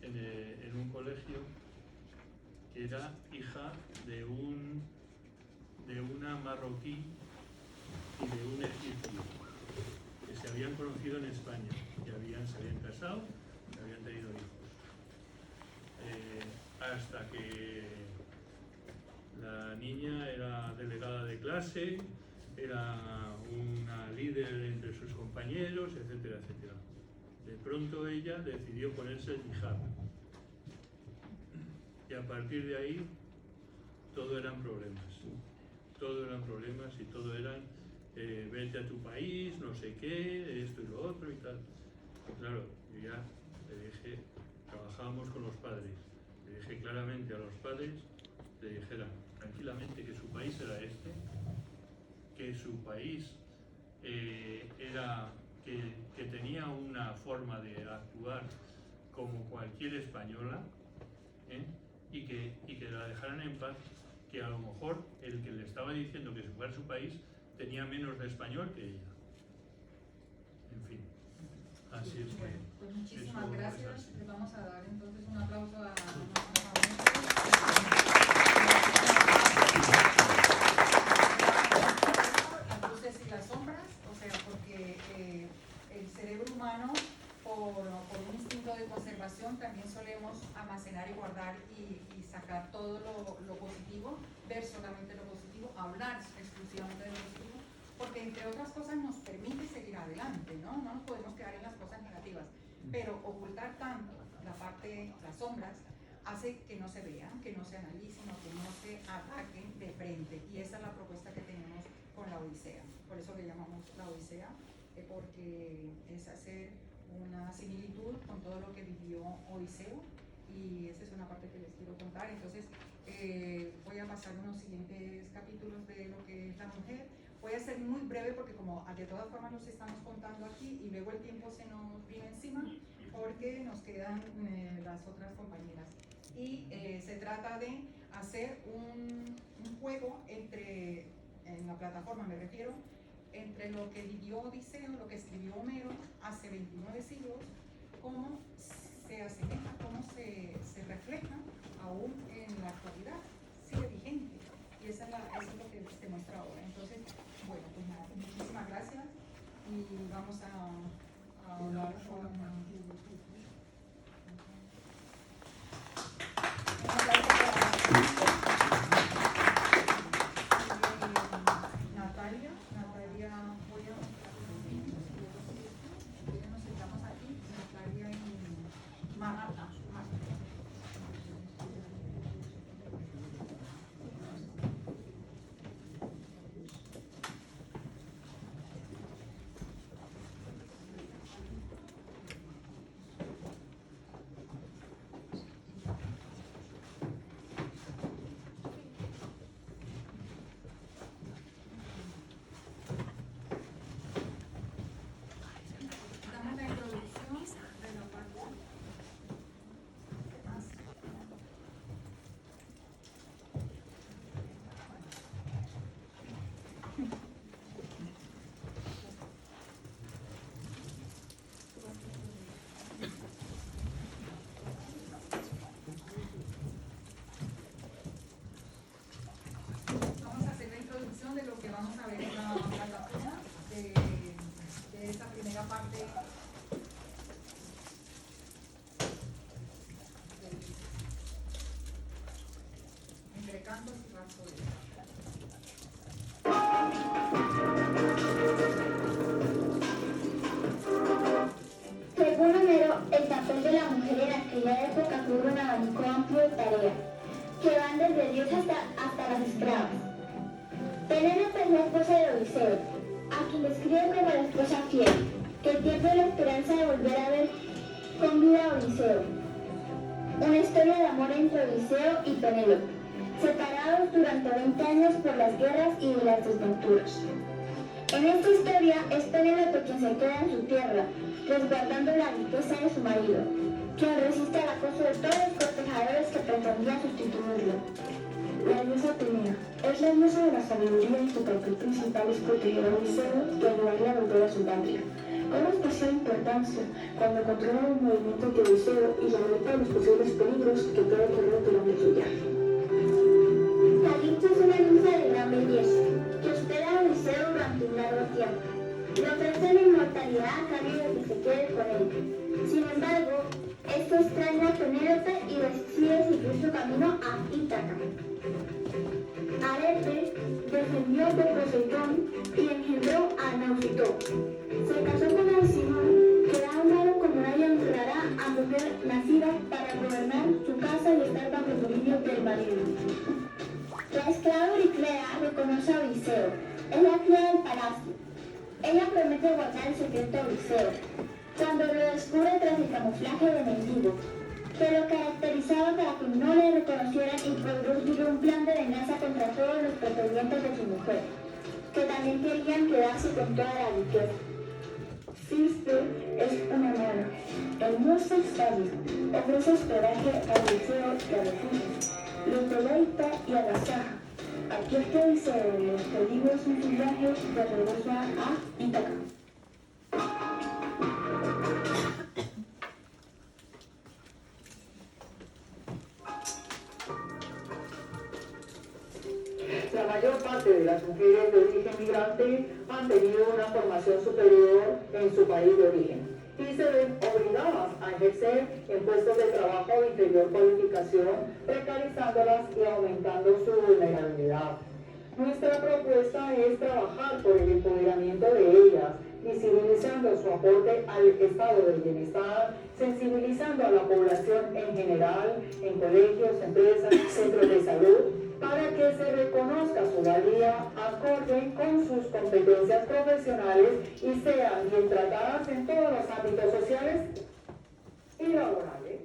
en un colegio, que era hija de una marroquí y de un egipcio que se habían conocido en España, que se habían casado, que habían tenido hijos. Hasta que la niña era delegada de clase, era una líder entre sus compañeros, etcétera, etcétera. De pronto ella decidió ponerse el hijab. Y a partir de ahí, todo eran problemas. Todo eran problemas y todo eran vete a tu país, no sé qué, esto y lo otro y tal. Y claro, yo ya le dije, trabajábamos con los padres, le dije claramente a los padres, le dijeran tranquilamente que su país era este, que su país era que tenía una forma de actuar como cualquier española, y que la dejaran en paz, que a lo mejor el que le estaba diciendo que fuera su país tenía menos de español que ella. En fin, así es que... Pues muchísimas gracias. Les vamos a dar entonces un aplauso a nuestra las luces y las sombras, o sea, porque el cerebro humano, por un instinto de conservación, también solemos almacenar y guardar y sacar todo lo positivo, ver solamente lo positivo, hablar exclusivamente de lo positivo, porque entre otras cosas nos permite seguir adelante, ¿no? No nos podemos quedar en las cosas negativas, pero ocultar tanto las sombras, hace que no se vean, que no se analicen o que no se ataquen de frente, y esa es la propuesta que tenemos con la Odisea. Por eso le llamamos la Odisea, porque es hacer una similitud con todo lo que vivió Odiseo, y esa es una parte que les quiero contar. Entonces voy a pasar unos siguientes capítulos de lo que es la mujer. Voy a ser muy breve porque como de todas formas los estamos contando aquí y luego el tiempo se nos viene encima porque nos quedan las otras compañeras. Y se trata de hacer un juego entre, en la plataforma me refiero, entre lo que vivió Odiseo, lo que escribió Homero hace 29 siglos, cómo se asemeja, cómo se refleja aún en la actualidad. sigue vigente. Y eso es lo que se muestra ahora. Entonces, bueno, pues nada, muchísimas gracias. Y vamos a hablar con... Natalia, voy a... Nos sentamos aquí, Natalia y Marta. Damos la introducción de la parte. ¿Qué más? Vamos a hacer la introducción de lo que vamos a ver en la plataforma de esta primera parte. Entre cantos y razones. Según Homero, el papel de la mujer en aquella época cubre un abanico amplio de tareas, que van desde Dios hasta las esclavas. Penélope es la esposa de Odiseo, a quien describe como la esposa fiel, que pierde la esperanza de volver a ver con vida a Odiseo. Una historia de amor entre Odiseo y Penélope, separados durante 20 años por las guerras y las desventuras. En esta historia es Penélope quien se queda en su tierra, resguardando la riqueza de su marido, quien resiste al acoso de todos los cortejadores que pretendían sustituirlo. La diosa Atenea es la diosa de la sabiduría y su papel principal es proteger a Odiseo y ayudarle a volver a su patria. Cobra especial importancia cuando controla los movimientos de Odiseo y le alerta los posibles peligros que puede correr durante su viaje. Calipso es una diosa de gran belleza, que hospeda a Odiseo durante un largo tiempo. Le ofrece la inmortalidad a cambio de que se quede con él. Sin embargo, esto extraña a Penélope y decide seguir su camino a Ítaca. Arete descendió de Poseidón y engendró a Nausitoo. Se casó con Alcimón, que era un ave como nadie honrará a mujer nacida para gobernar su casa y estar bajo el dominio del marido. La esclava Euriclea reconoce a Odiseo, es la cría del palacio. Ella promete guardar el secreto a Odiseo, cuando lo descubre tras el camuflaje de mendigo, que lo caracterizaba para que no le reconocieran y produjo un plan de venganza contra todos los pretendientes de su mujer, que también querían quedarse con toda la riqueza. Circe es una mala, hermosa y sabia, ofrece hospedaje a Odiseo y a los hijos, los deleita y agasaja. Aquí está Odiseo y los peligros en su viaje de regreso a Ítaca. La mayor parte de las mujeres de origen migrante han tenido una formación superior en su país de origen y se ven obligadas a ejercer en puestos de trabajo de inferior cualificación, precarizándolas y aumentando su vulnerabilidad. Nuestra propuesta es trabajar por el empoderamiento de ellas, visibilizando su aporte al estado del bienestar, sensibilizando a la población en general, en colegios, empresas, centros de salud, para que se reconozca su valía acorde con sus competencias profesionales y sean bien tratadas en todos los ámbitos sociales y laborales.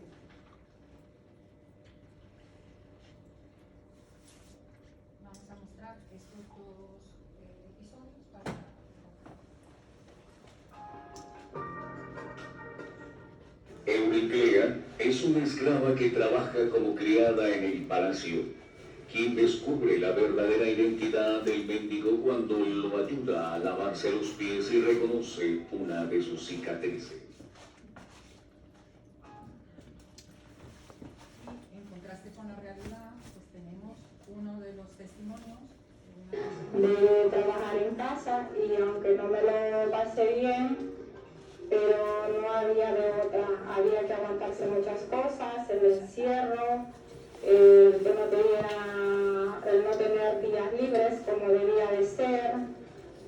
Vamos a mostrar estos dos episodios para... Euriclea es una esclava que trabaja como criada en el palacio, quien descubre la verdadera identidad del mendigo cuando lo ayuda a lavarse los pies y reconoce una de sus cicatrices. En contraste con la realidad, pues tenemos uno testimonios. De trabajar en casa y aunque no me lo pasé bien, pero no había de otra, había que aguantarse muchas cosas, el encierro, el no tener días libres como debía de ser,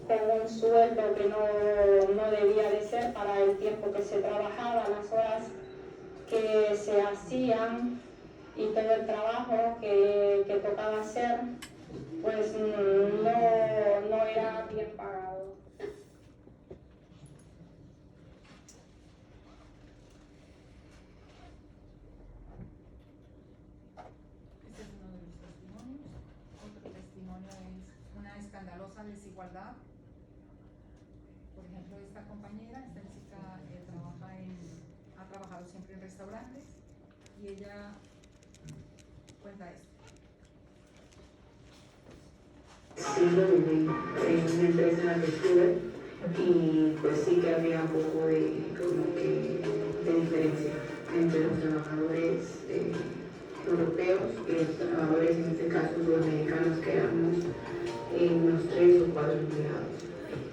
con un sueldo que no debía de ser para el tiempo que se trabajaba, las horas que se hacían y todo el trabajo que tocaba hacer, pues no era bien pagado. Este es uno de los testimonios. Otro testimonio es una escandalosa desigualdad. Por ejemplo, esta compañera, esta chica ha trabajado siempre en restaurantes y ella cuenta esto. Siendo en una empresa en la que estuve y pues sí que había un poco de diferencia entre los trabajadores europeos y los trabajadores, en este caso los mexicanos, que éramos unos 3 o 4 empleados,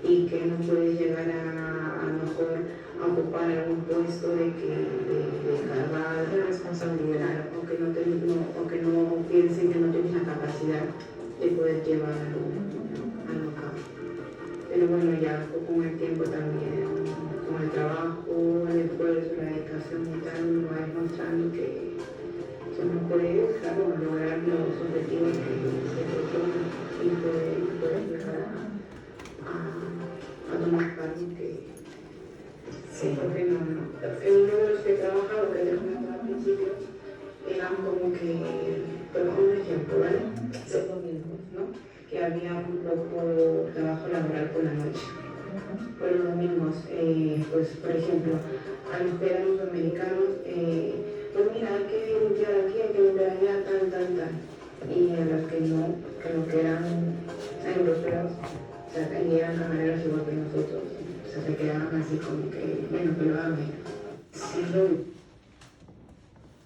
y que no puedes llegar a lo mejor a ocupar algún puesto de carga de responsabilidad, o que no piensen que no tienes la capacidad de poder llevarlo a cabo. Pero bueno, ya con el tiempo también, con el trabajo, el esfuerzo, la dedicación y tal, uno va demostrando que uno puede, claro, lograr los objetivos que propone y poder llegar a tomar cargo que sí, porque no. En uno de los que he trabajado, que les comentaba al principio, eran como que, por un ejemplo, ¿vale? Son los mismos, ¿no? Que había un poco trabajo laboral por la noche. Por los domingos, pues por ejemplo, a los que eran los americanos, pues mira, hay que limpiar aquí, hay que limpiar allá, tal. Y a los que no, que eran europeos, o sea, que eran camareros igual que nosotros, o sea, se quedaban así como que, bueno, que lo hagan ellos.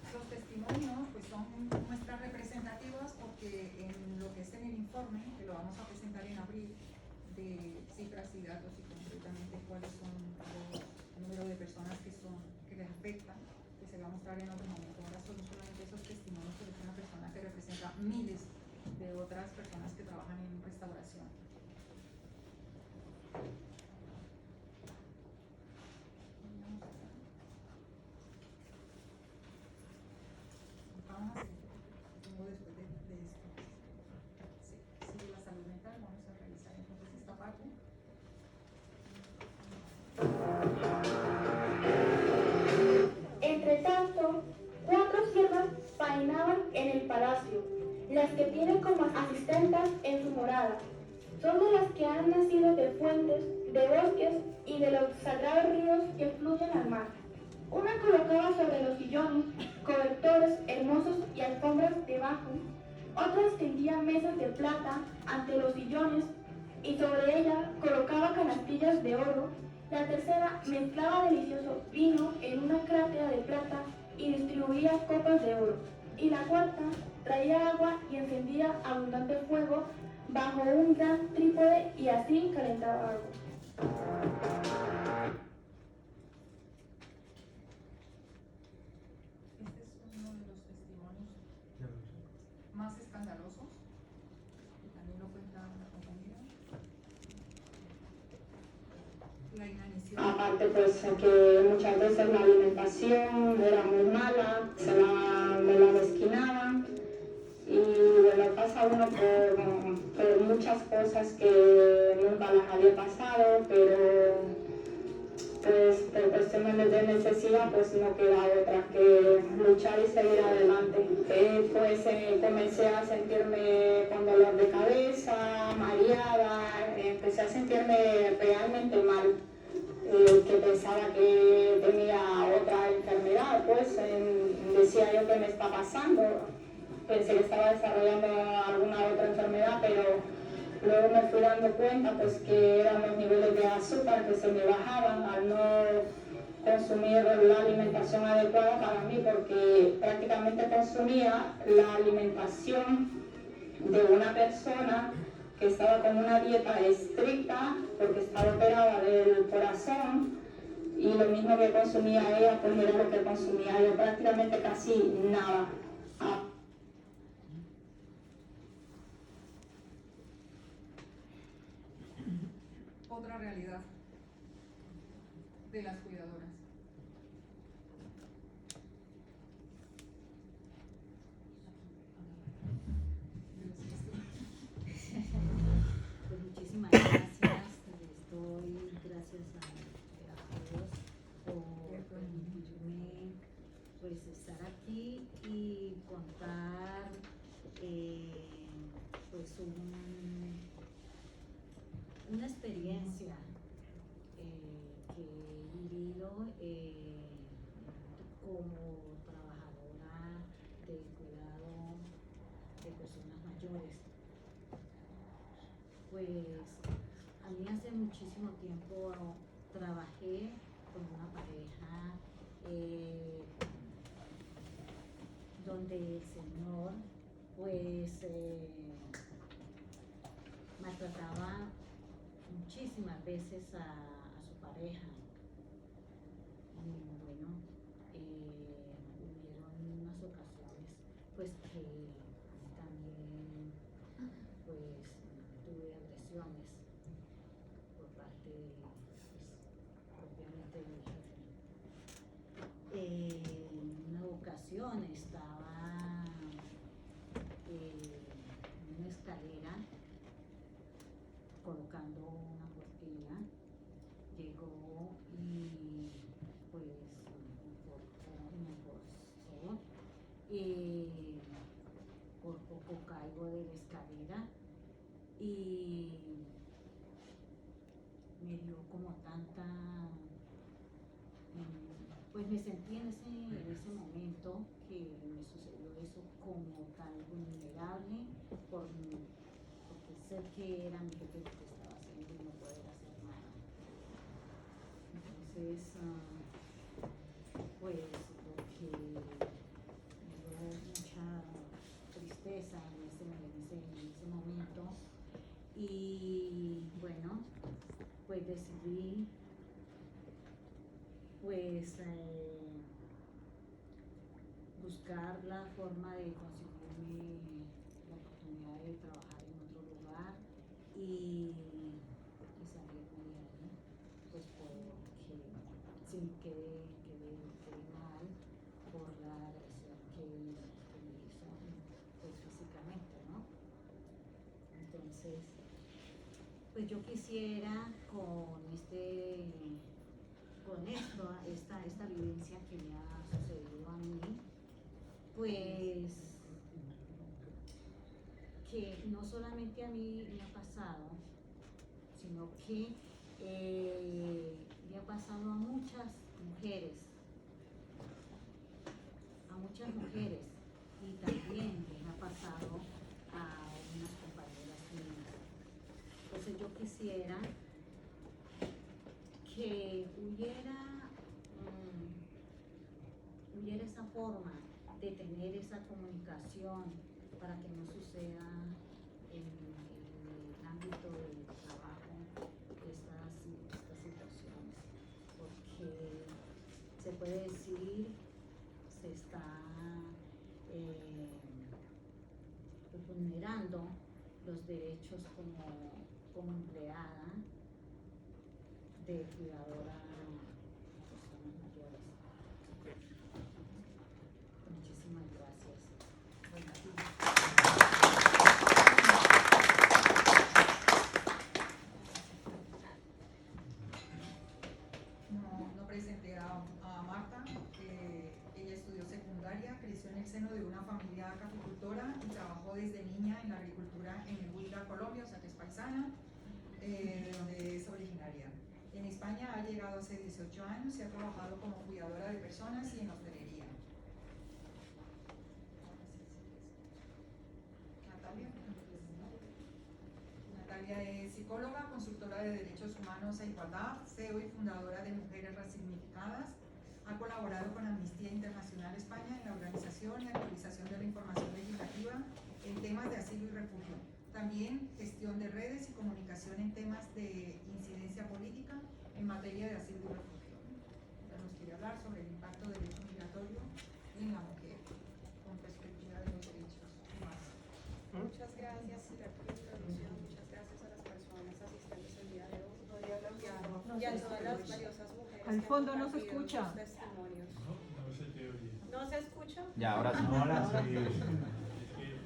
Los testimonios pues son muestras representativas porque en lo que es en el informe, que lo vamos a presentar en abril, de cifras y datos y concretamente cuáles son el número de personas que les afectan, que se va a mostrar en otro momento. Ahora son solamente esos testimonios de una persona que representa miles de otras personas que trabajan en restauración. Vamos a seguir. Tengo después de esto. Sí, sigue la salud mental. Vamos a revisar entonces esta parte. Entre tanto, 4 siervas faenaban en el palacio, las que tienen como asistentas en su morada. Son de las que han nacido de fuentes, de bosques y de los sagrados ríos que fluyen al mar. Una colocaba sobre los sillones cobertores hermosos y alfombras debajo, otra extendía mesas de plata ante los sillones y sobre ella colocaba canastillas de oro. La tercera mezclaba delicioso vino en una crátera de plata y distribuía copas de oro. Y la cuarta traía agua y encendía abundante fuego bajo un gran trípode y así calentaba agua. Este es uno de los testimonios más escandalosos, que también lo cuenta una compañera. La inanición. Aparte, pues que muchas veces la alimentación era muy mala, me la mezquinaban y bueno, pasa uno por muchas cosas que nunca las había pasado, pero pues por cuestiones de necesidad pues no queda otra que luchar y seguir adelante. Pues comencé a sentirme con dolor de cabeza, mareada, empecé a sentirme realmente mal, que pensaba que tenía otra enfermedad, pues decía yo que me está pasando, pensé que estaba desarrollando alguna otra enfermedad, pero luego me fui dando cuenta pues que eran los niveles de azúcar que se me bajaban al no consumir la alimentación adecuada para mí, porque prácticamente consumía la alimentación de una persona que estaba con una dieta estricta porque estaba operada del corazón, y lo mismo que consumía ella, pues era lo que consumía yo, prácticamente casi nada. Otra realidad de las cuidadoras. Pues muchísimas gracias, les doy gracias a todos por permitirme pues estar aquí y contar pues una experiencia que he vivido como trabajadora del cuidado de personas mayores. Pues a mí hace muchísimo tiempo trabajé con una pareja donde el señor pues maltrataba muchísimas veces a su pareja. Y bueno, hubieron unas ocasiones pues que también pues tuve agresiones por parte de, pues, propiamente de mi jefe. En una ocasión estaba en una escalera colocando una cortina, llegó y pues me forzó y por poco caigo de la escalera y me dio como tanta, pues me sentí en ese momento que me sucedió eso como tan vulnerable porque sé que era mi jefe lo que estaba haciendo y no poder hacer nada. Entonces, pues lo que me dio mucha tristeza en ese momento, y bueno, pues decidí pues buscar la forma de conseguirme la oportunidad de trabajar en otro lugar y salirme de ahí, pues porque sin que quede mal por la agresión que me hizo pues físicamente, ¿no? Entonces, pues yo quisiera con esta vivencia que me ha sucedido a mí, pues que no solamente a mí me ha pasado, sino que le ha pasado a muchas mujeres, y también les ha pasado a unas compañeras mías. Entonces yo quisiera que hubiera esa forma de tener esa comunicación para que no suceda en el ámbito del trabajo estas situaciones, porque se puede decir se está vulnerando los derechos como empleada de cuidadora de personas mayores. Muchísimas gracias. No presenté a Marta. Ella estudió secundaria, creció en el seno de una familia caficultora y trabajó desde niña en la agricultura en el Huila, Colombia, o sea que es paisana, de donde es originaria. En España ha llegado hace 18 años y ha trabajado como cuidadora de personas y en hostelería. Natalia es psicóloga, consultora de derechos humanos e igualdad, CEO y fundadora de Mujeres Resignificadas. Ha colaborado con Amnistía Internacional España en la organización y actualización de la información legislativa en temas de asilo y refugio. También gestión de redes y comunicación en temas de incidencia política en materia de asilo y refugio. Ella nos quiere hablar sobre el impacto del derecho migratorio en la mujer con perspectiva de los derechos humanos. Muchas gracias por la introducción, muchas gracias a las personas asistentes el día de hoy y a todas las valiosas mujeres. Al que fondo han no se compartido escucha. sus testimonios. No se te oye. ¿No se escucha? Ya, ahora sí.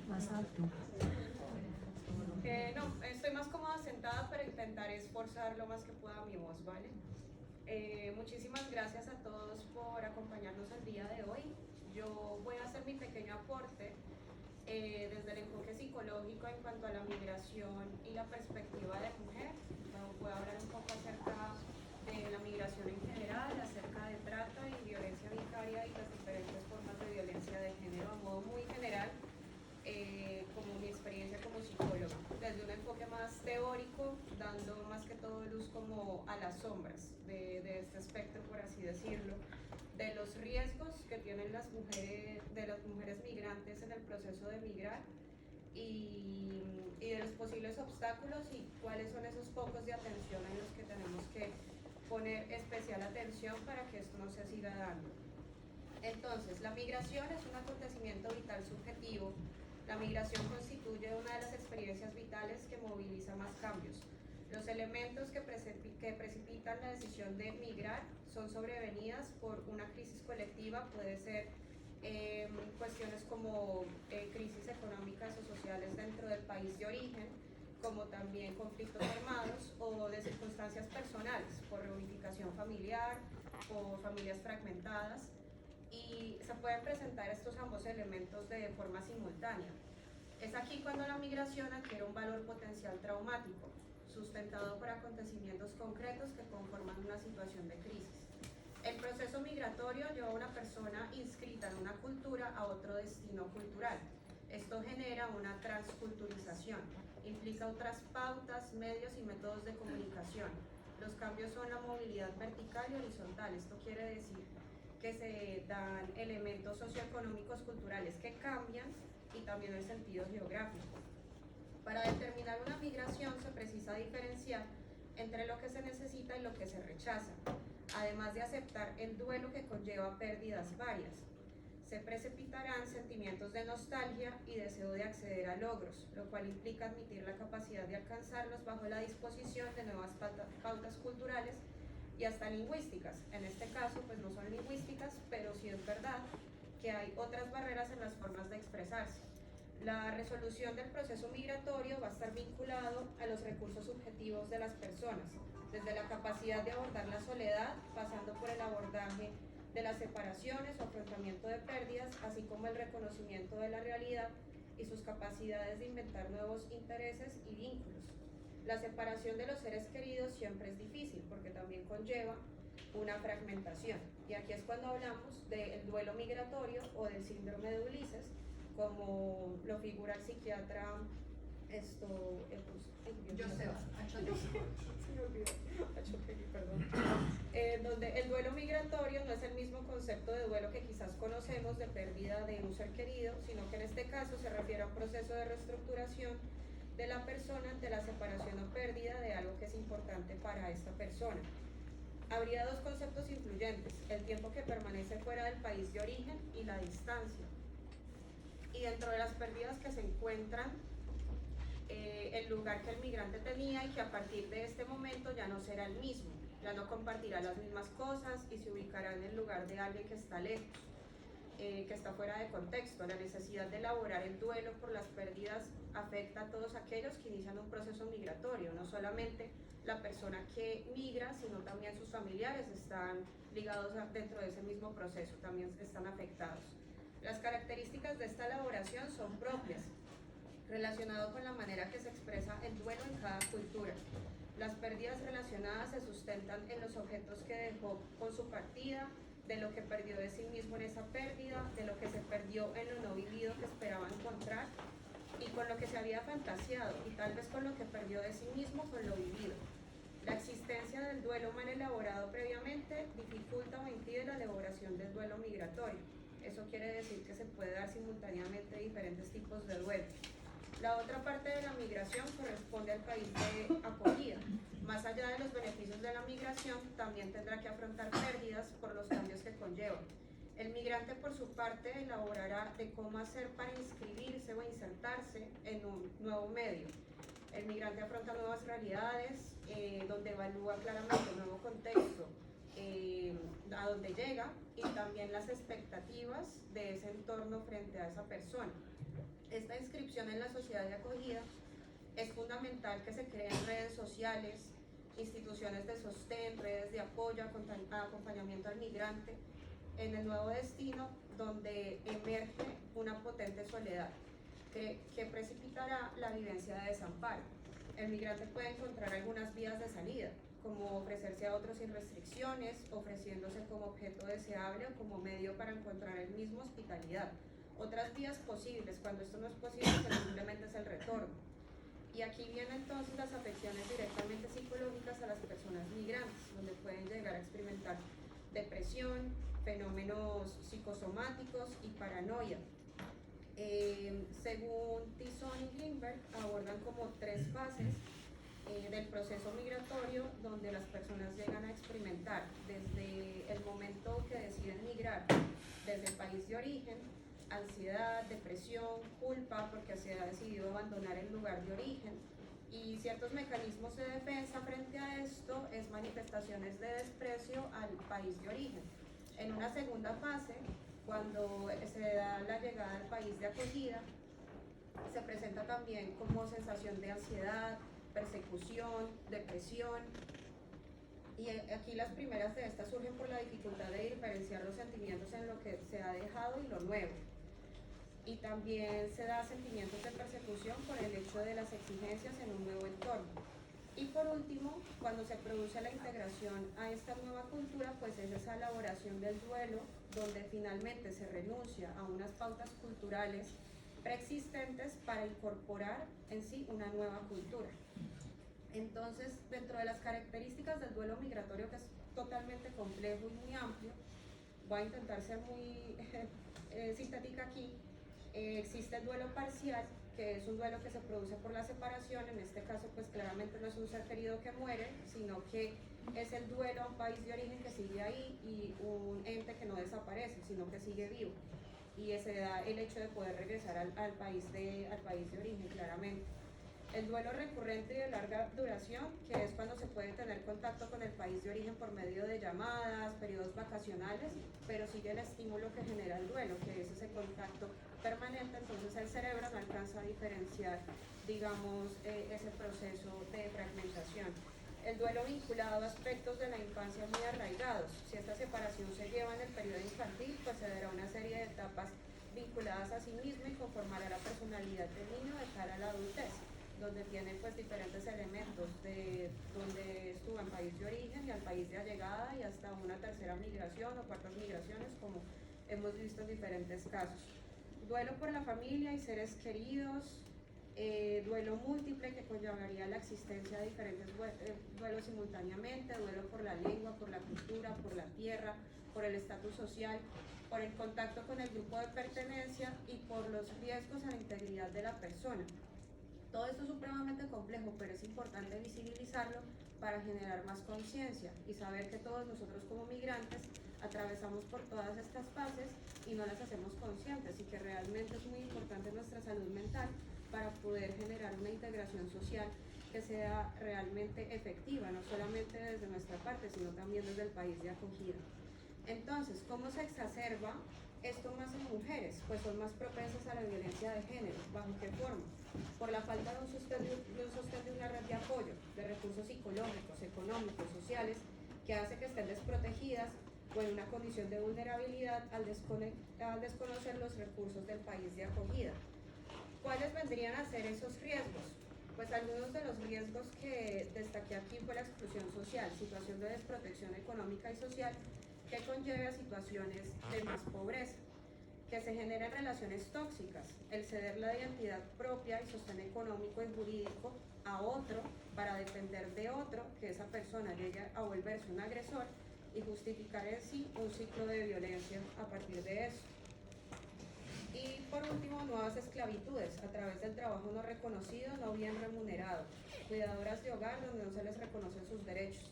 Más alto. No, estoy más cómoda sentada, pero intentaré esforzar lo más que pueda mi voz, ¿vale? Muchísimas gracias a todos por acompañarnos el día de hoy. Yo voy a hacer mi pequeño aporte desde el enfoque psicológico en cuanto a la migración y la perspectiva de mujer. Voy a hablar un poco acerca de la migración en general, acerca de trata y violencia vicaria y las diferentes formas de violencia de género a modo muy general, como mi experiencia como psicóloga, desde un enfoque más teórico, dando más que todo luz como a las sombras de este espectro, por así decirlo, de los riesgos que tienen las mujeres migrantes en el proceso de migrar y de los posibles obstáculos y cuáles son esos focos de atención en los que tenemos que poner especial atención para que esto no se siga dando. Entonces, la migración es un acontecimiento vital subjetivo. La migración constituye una de las experiencias vitales que moviliza más cambios. Los elementos que precipitan la decisión de migrar son sobrevenidas por una crisis colectiva, puede ser cuestiones como crisis económicas o sociales dentro del país de origen, como también conflictos armados o de circunstancias personales, por reunificación familiar o familias fragmentadas. Y se pueden presentar estos ambos elementos de forma simultánea. Es aquí cuando la migración adquiere un valor potencial traumático, sustentado por acontecimientos concretos que conforman una situación de crisis. El proceso migratorio lleva a una persona inscrita en una cultura a otro destino cultural. Esto genera una transculturización, implica otras pautas, medios y métodos de comunicación. Los cambios son la movilidad vertical y horizontal. Esto quiere decir que se dan elementos socioeconómicos culturales que cambian y también el sentido geográfico. Para determinar una migración se precisa diferenciar entre lo que se necesita y lo que se rechaza, además de aceptar el duelo que conlleva pérdidas varias. Se precipitarán sentimientos de nostalgia y deseo de acceder a logros, lo cual implica admitir la capacidad de alcanzarlos bajo la disposición de nuevas pautas culturales y hasta lingüísticas. En este caso, pues no son lingüísticas, pero sí es verdad que hay otras barreras en las formas de expresarse. La resolución del proceso migratorio va a estar vinculado a los recursos subjetivos de las personas, desde la capacidad de abordar la soledad, pasando por el abordaje de las separaciones o afrontamiento de pérdidas, así como el reconocimiento de la realidad y sus capacidades de inventar nuevos intereses y vínculos. La separación de los seres queridos siempre es difícil porque también conlleva una fragmentación. Y aquí es cuando hablamos del duelo migratorio o del síndrome de Ulises, como lo figura el psiquiatra donde el duelo migratorio no es el mismo concepto de duelo que quizás conocemos de pérdida de un ser querido, sino que en este caso se refiere a un proceso de reestructuración de la persona ante la separación o pérdida de algo que es importante para esta persona. Habría dos conceptos influyentes: el tiempo que permanece fuera del país de origen y la distancia. Y dentro de las pérdidas que se encuentran, el lugar que el migrante tenía y que a partir de este momento ya no será el mismo, ya no compartirá las mismas cosas y se ubicará en el lugar de alguien que está lejos, que está fuera de contexto. La necesidad de elaborar el duelo por las pérdidas afecta a todos aquellos que inician un proceso migratorio, no solamente la persona que migra, sino también sus familiares están ligados dentro de ese mismo proceso, también están afectados. Las características de esta elaboración son propias, relacionado con la manera que se expresa el duelo en cada cultura. Las pérdidas relacionadas se sustentan en los objetos que dejó con su partida, de lo que perdió de sí mismo en esa pérdida, de lo que se perdió en lo no vivido que esperaba encontrar y con lo que se había fantaseado, y tal vez con lo que perdió de sí mismo con lo vivido. La existencia del duelo mal elaborado previamente dificulta o impide la elaboración del duelo migratorio. Eso quiere decir que se puede dar simultáneamente diferentes tipos de duelo. La otra parte de la migración corresponde al país de acogida. Más allá de los beneficios de la migración, también tendrá que afrontar pérdidas por los cambios que conlleva. El migrante, por su parte, elaborará de cómo hacer para inscribirse o insertarse en un nuevo medio. El migrante afronta nuevas realidades, donde evalúa claramente un nuevo contexto a donde llega y también las expectativas de ese entorno frente a esa persona. Esta inscripción en la sociedad de acogida es fundamental que se creen redes sociales, instituciones de sostén, redes de apoyo, acompañamiento al migrante en el nuevo destino, donde emerge una potente soledad que precipitará la vivencia de desamparo. El migrante puede encontrar algunas vías de salida, como ofrecerse a otros sin restricciones, ofreciéndose como objeto deseable o como medio para encontrar él mismo hospitalidad. Otras vías posibles, cuando esto no es posible, pues simplemente es el retorno. Y aquí vienen entonces las afecciones directamente psicológicas a las personas migrantes, donde pueden llegar a experimentar depresión, fenómenos psicosomáticos y paranoia. Según Tison y Greenberg, abordan como 3 fases del proceso migratorio donde las personas llegan a experimentar desde el momento que deciden migrar desde el país de origen, ansiedad, depresión, culpa porque se ha decidido abandonar el lugar de origen, y ciertos mecanismos de defensa frente a esto es manifestaciones de desprecio al país de origen. En una segunda fase, cuando se da la llegada al país de acogida, se presenta también como sensación de ansiedad, persecución, depresión, y aquí las primeras de estas surgen por la dificultad de diferenciar los sentimientos en lo que se ha dejado y lo nuevo. Y también se da sentimientos de persecución por el hecho de las exigencias en un nuevo entorno. Y por último, cuando se produce la integración a esta nueva cultura, pues es esa elaboración del duelo, donde finalmente se renuncia a unas pautas culturales preexistentes para incorporar en sí una nueva cultura. Entonces, dentro de las características del duelo migratorio, que es totalmente complejo y muy amplio, voy a intentar ser muy sintética aquí. Existe el duelo parcial, que es un duelo que se produce por la separación. En este caso, pues claramente no es un ser querido que muere, sino que es el duelo a un país de origen que sigue ahí y un ente que no desaparece, sino que sigue vivo. Y se da el hecho de poder regresar al país de origen, claramente. El duelo recurrente y de larga duración, que es cuando se puede tener contacto con el país de origen por medio de llamadas, periodos vacacionales, pero sigue el estímulo que genera el duelo, que es ese contacto permanente. Entonces el cerebro no alcanza a diferenciar, digamos, ese proceso de fragmentación. El duelo vinculado a aspectos de la infancia muy arraigados. Si esta separación se lleva en el periodo infantil, pues se dará una serie de etapas vinculadas a sí mismo y conformará la personalidad del niño de cara a la adultez, donde tiene pues diferentes elementos de donde estuvo en país de origen y al país de llegada y hasta una tercera migración o cuartas migraciones, como hemos visto en diferentes casos. Duelo por la familia y seres queridos, duelo múltiple, que conllevaría la existencia de diferentes duelos simultáneamente, duelo por la lengua, por la cultura, por la tierra, por el estatus social, por el contacto con el grupo de pertenencia y por los riesgos a la integridad de la persona. Todo esto es supremamente complejo, pero es importante visibilizarlo para generar más conciencia y saber que todos nosotros como migrantes atravesamos por todas estas fases y no las hacemos conscientes, y que realmente es muy importante nuestra salud mental para poder generar una integración social que sea realmente efectiva, no solamente desde nuestra parte, sino también desde el país de acogida. Entonces, ¿cómo se exacerba esto más en mujeres? Pues son más propensas a la violencia de género. ¿Bajo qué forma? Por la falta de un sostén de una red de apoyo, de recursos psicológicos, económicos, sociales, que hace que estén desprotegidas o en una condición de vulnerabilidad al desconocer los recursos del país de acogida. ¿Cuáles vendrían a ser esos riesgos? Pues algunos de los riesgos que destaqué aquí fue la exclusión social, situación de desprotección económica y social que conlleve a situaciones de más pobreza, que se generen relaciones tóxicas, el ceder la identidad propia y sostén económico y jurídico a otro para depender de otro, que esa persona llegue a volverse un agresor y justificar en sí un ciclo de violencia a partir de eso. Y por último, nuevas esclavitudes a través del trabajo no reconocido, no bien remunerado, cuidadoras de hogar donde no se les reconocen sus derechos.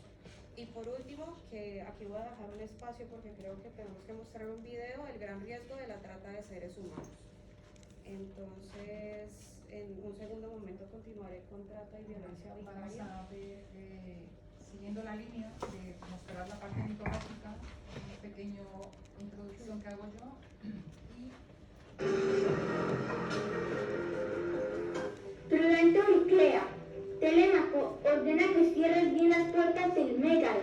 Y por último, que aquí voy a dejar un espacio porque creo que tenemos que mostrar un video, el gran riesgo de la trata de seres humanos. Entonces, en un segundo momento continuaré con trata y violencia Vamos vicaria. a ver, siguiendo la línea de mostrar la parte mitológica, una pequeña introducción que hago yo. Prudente Euriclea, Telémaco ordena que cierres bien las puertas del Mégalo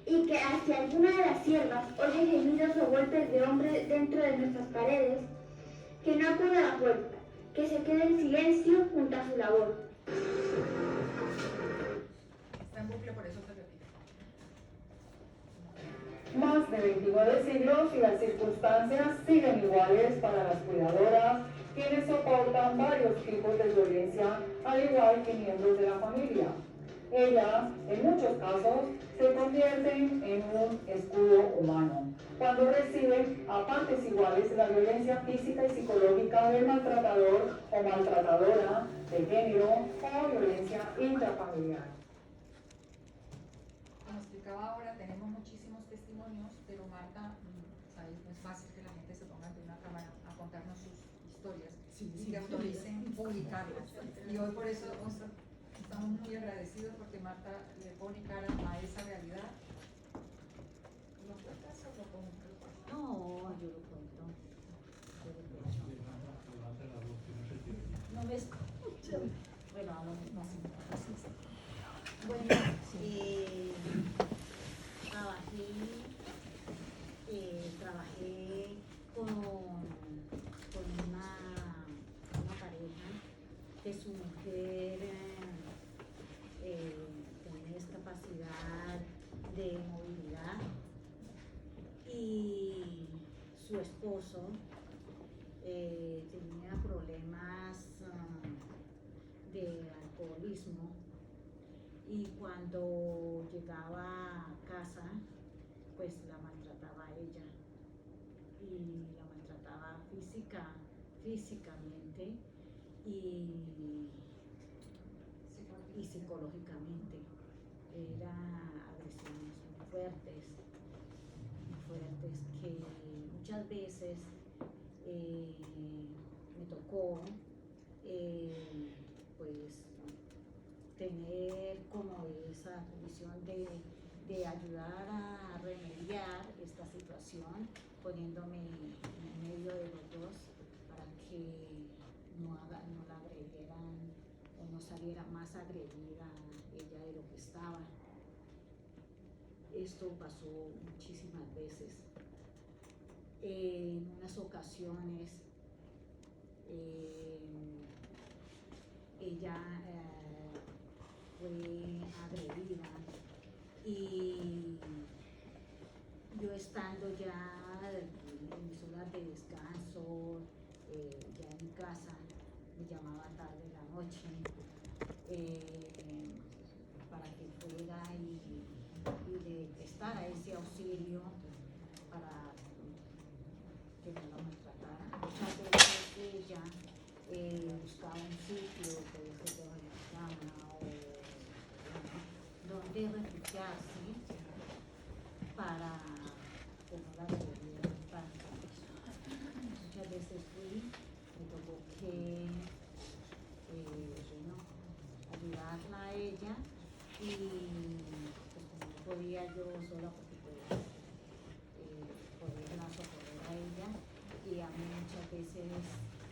y que hacia alguna de las siervas oye gemidos o golpes de hombre dentro de nuestras paredes, que no acuda a la puerta, que se quede en silencio junto a su labor. Está en bucle, por eso se repite. Más de 29 siglos y las circunstancias siguen iguales para las cuidadoras, quienes soportan varios tipos de violencia, al igual que miembros de la familia. Ellas, en muchos casos, se convierten en un escudo humano, cuando reciben a partes iguales la violencia física y psicológica del maltratador o maltratadora de género o violencia intrafamiliar. Como explicaba ahora, tenemos muchísimos testimonios, pero Marta, sabes, no es fácil que la gente se ponga ante una cámara a contarnos sus historias y que autoricen publicarlas. Y hoy por eso estamos muy agradecidos porque Marta le pone cara a esa realidad. ¿Lo cuentas o lo pongo? No, yo lo cuento. Yo lo cuento. No me escuchan. Bueno, hablo más entonces. Bueno, trabajé con una pareja que su mujer tenía discapacidad de movilidad y su esposo tenía problemas de alcoholismo, y cuando llegaba a casa pues la maltrataba a ella, y la maltrataba físicamente y psicológicamente. Era agresiones muy fuertes que muchas veces me tocó pues tener como esa visión de ayudar a remediar esta situación, poniéndome en medio de los dos para que no la agredieran o no saliera más agredida ella de lo que estaba. Esto pasó muchísimas veces. En unas ocasiones ella fue agredida, y yo estando ya en mis horas de descanso, ya en mi casa, me llamaba tarde en la noche para que fuera y le prestara ese auxilio para que no la maltratara. Muchas veces ella buscaba un sitio, puede ser debajo de la cama o donde refugiarse para que no la agredieran tanto. Muchas veces me tocó que ayudarla a ella, y pues como no podía yo sola, porque pues, poderla socorrer a ella, y a mí muchas veces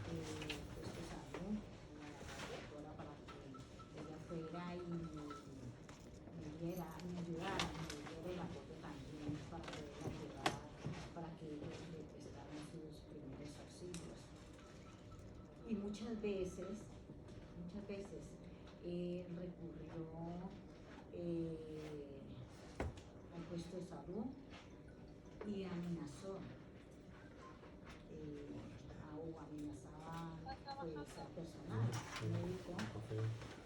pues algo, la doctora, para que ella fuera y me ayudara, me diera el apoyo también para poderla ayudar, para que ellos le prestaran sus primeros auxilios. Y muchas veces recurrió al puesto de salud y amenazó o amenazaba pues al personal médico,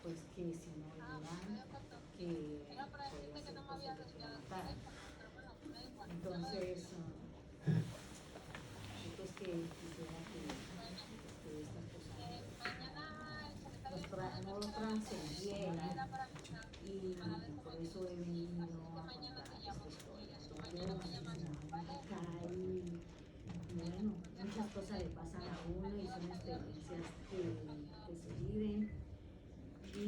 pues que si no iban, que podía ser posible que la mataran. Entonces pues que quisiera que experiencias que se viven, y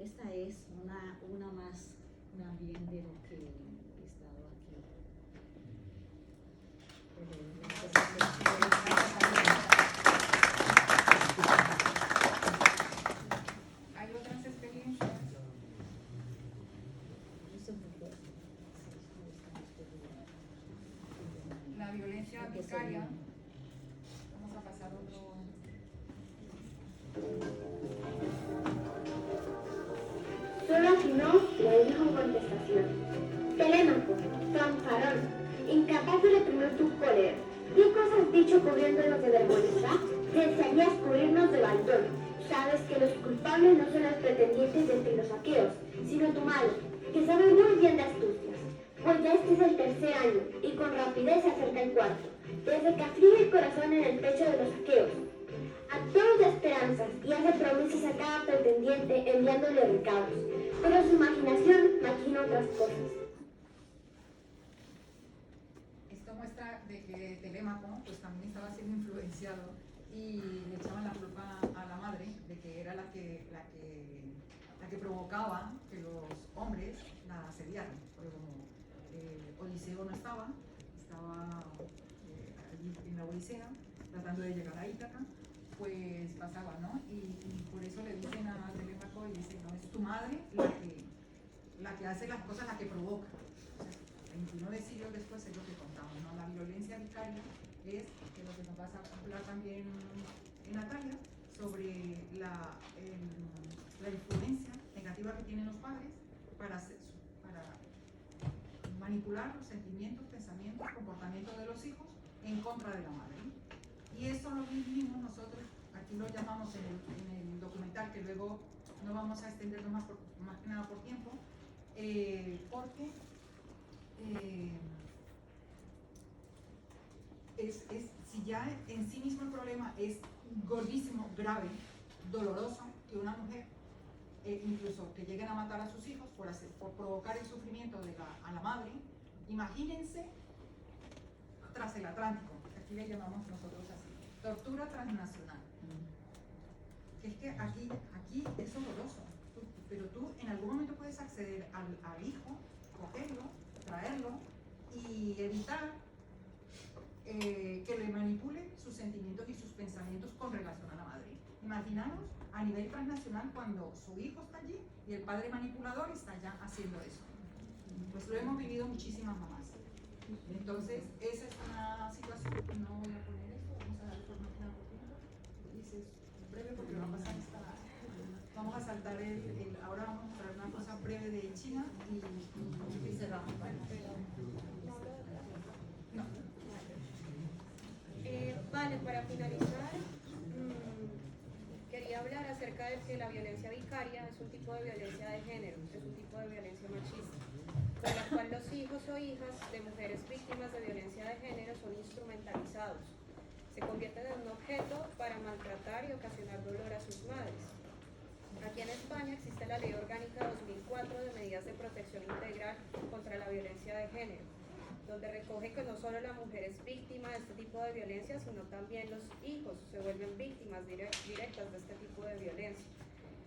esta es una más también de lo que he estado aquí. ¿Hay otras experiencias? La violencia vicaria. Vamos a pasar otro. Solo afinó le dijo en contestación: Telémaco, fanfarrón, incapaz de reprimir tu cólera, ¿qué cosa has dicho cubriéndonos de vergüenza? Desearías cubrirnos de baldón. Sabes que los culpables no son los pretendientes de entre los aqueos, sino tu madre, que sabe muy bien de astucias. Pues ya este es el tercer año, y con rapidez se acerca el cuarto, desde que aflige el corazón en el pecho de los aqueos. A todos da esperanzas y hace promesas a cada pretendiente enviándole recados, pero su imaginación maquina otras cosas. Esto muestra de que Telémaco pues también estaba siendo influenciado y le echaban la culpa a la madre de que era la que provocaba que los hombres la asediaran, porque como Odiseo no estaba allí en la Odisea tratando de llegar a Ítaca, pues pasaba, ¿no? Y por eso le dicen a Telémaco, y dicen, no, es tu madre la que hace las cosas, la que provoca. O sea, 29 siglos después es lo que contamos, ¿no? La violencia vicaria es que lo que nos vas a hablar también en Natalia, sobre la influencia negativa que tienen los padres para manipular los sentimientos, pensamientos, comportamientos de los hijos en contra de la madre. Y eso lo vivimos nosotros, aquí lo llamamos en el documental, que luego no vamos a extenderlo más que nada por tiempo, porque si ya en sí mismo el problema es gordísimo, grave, doloroso, que una mujer, incluso que lleguen a matar a sus hijos por provocar el sufrimiento a la madre, imagínense tras el Atlántico, que aquí le llamamos nosotros así, tortura transnacional. Que es que aquí es horroroso, pero tú en algún momento puedes acceder al hijo, cogerlo, traerlo y evitar que le manipule sus sentimientos y sus pensamientos con relación a la madre. Imaginaros a nivel transnacional cuando su hijo está allí y el padre manipulador está ya haciendo eso. Pues lo hemos vivido muchísimas mamás. Entonces, esa es una situación que no voy a poner esto, vamos a dar por máquina por tiempo. Dices breve porque va a pasar vamos a saltar ahora vamos a mostrar una cosa breve de China y cerramos. ¿Vale? No. Vale, para finalizar, quería hablar acerca de que la violencia vicaria es un tipo de violencia de género, es un tipo de violencia machista, con la cual los hijos o hijas de mujeres víctimas de violencia de género son instrumentalizados. Se convierten en un objeto para maltratar y ocasionar dolor a sus madres. Aquí en España existe la Ley Orgánica 2004 de Medidas de Protección Integral contra la Violencia de Género, donde recoge que no solo la mujer es víctima de este tipo de violencia, sino también los hijos se vuelven víctimas directas de este tipo de violencia.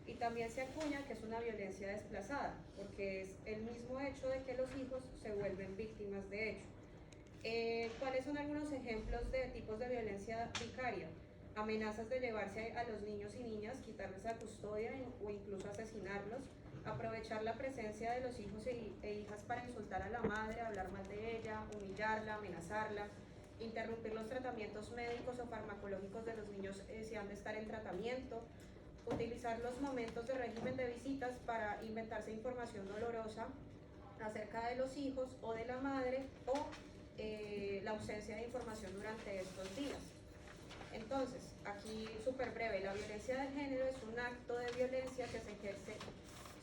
Y también se acuña que es una violencia desplazada, porque es el mismo hecho de que los hijos se vuelven víctimas de hecho. ¿Cuáles son algunos ejemplos de tipos de violencia vicaria? Amenazas de llevarse a los niños y niñas, quitarles la custodia o incluso asesinarlos, aprovechar la presencia de los hijos e hijas para insultar a la madre, hablar mal de ella, humillarla, amenazarla, interrumpir los tratamientos médicos o farmacológicos de los niños si han de estar en tratamiento, utilizar los momentos de régimen de visitas para inventarse información dolorosa acerca de los hijos o de la madre o la ausencia de información durante estos días. Entonces, aquí súper breve, la violencia de género es un acto de violencia que se ejerce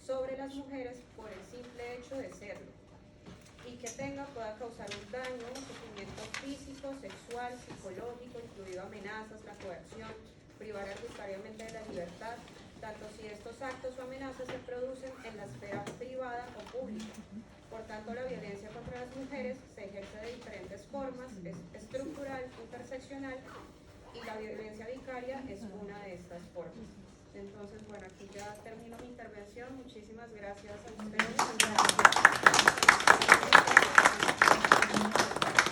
sobre las mujeres por el simple hecho de serlo y que pueda causar un daño, un sufrimiento físico, sexual, psicológico, incluido amenazas, la coerción, privar arbitrariamente de la libertad, tanto si estos actos o amenazas se producen en la esfera privada o pública. Por tanto, la violencia contra las mujeres se ejerce de diferentes formas, es estructural, interseccional y la violencia vicaria es una de estas formas. Entonces, bueno, aquí ya termino mi intervención. Muchísimas gracias a ustedes.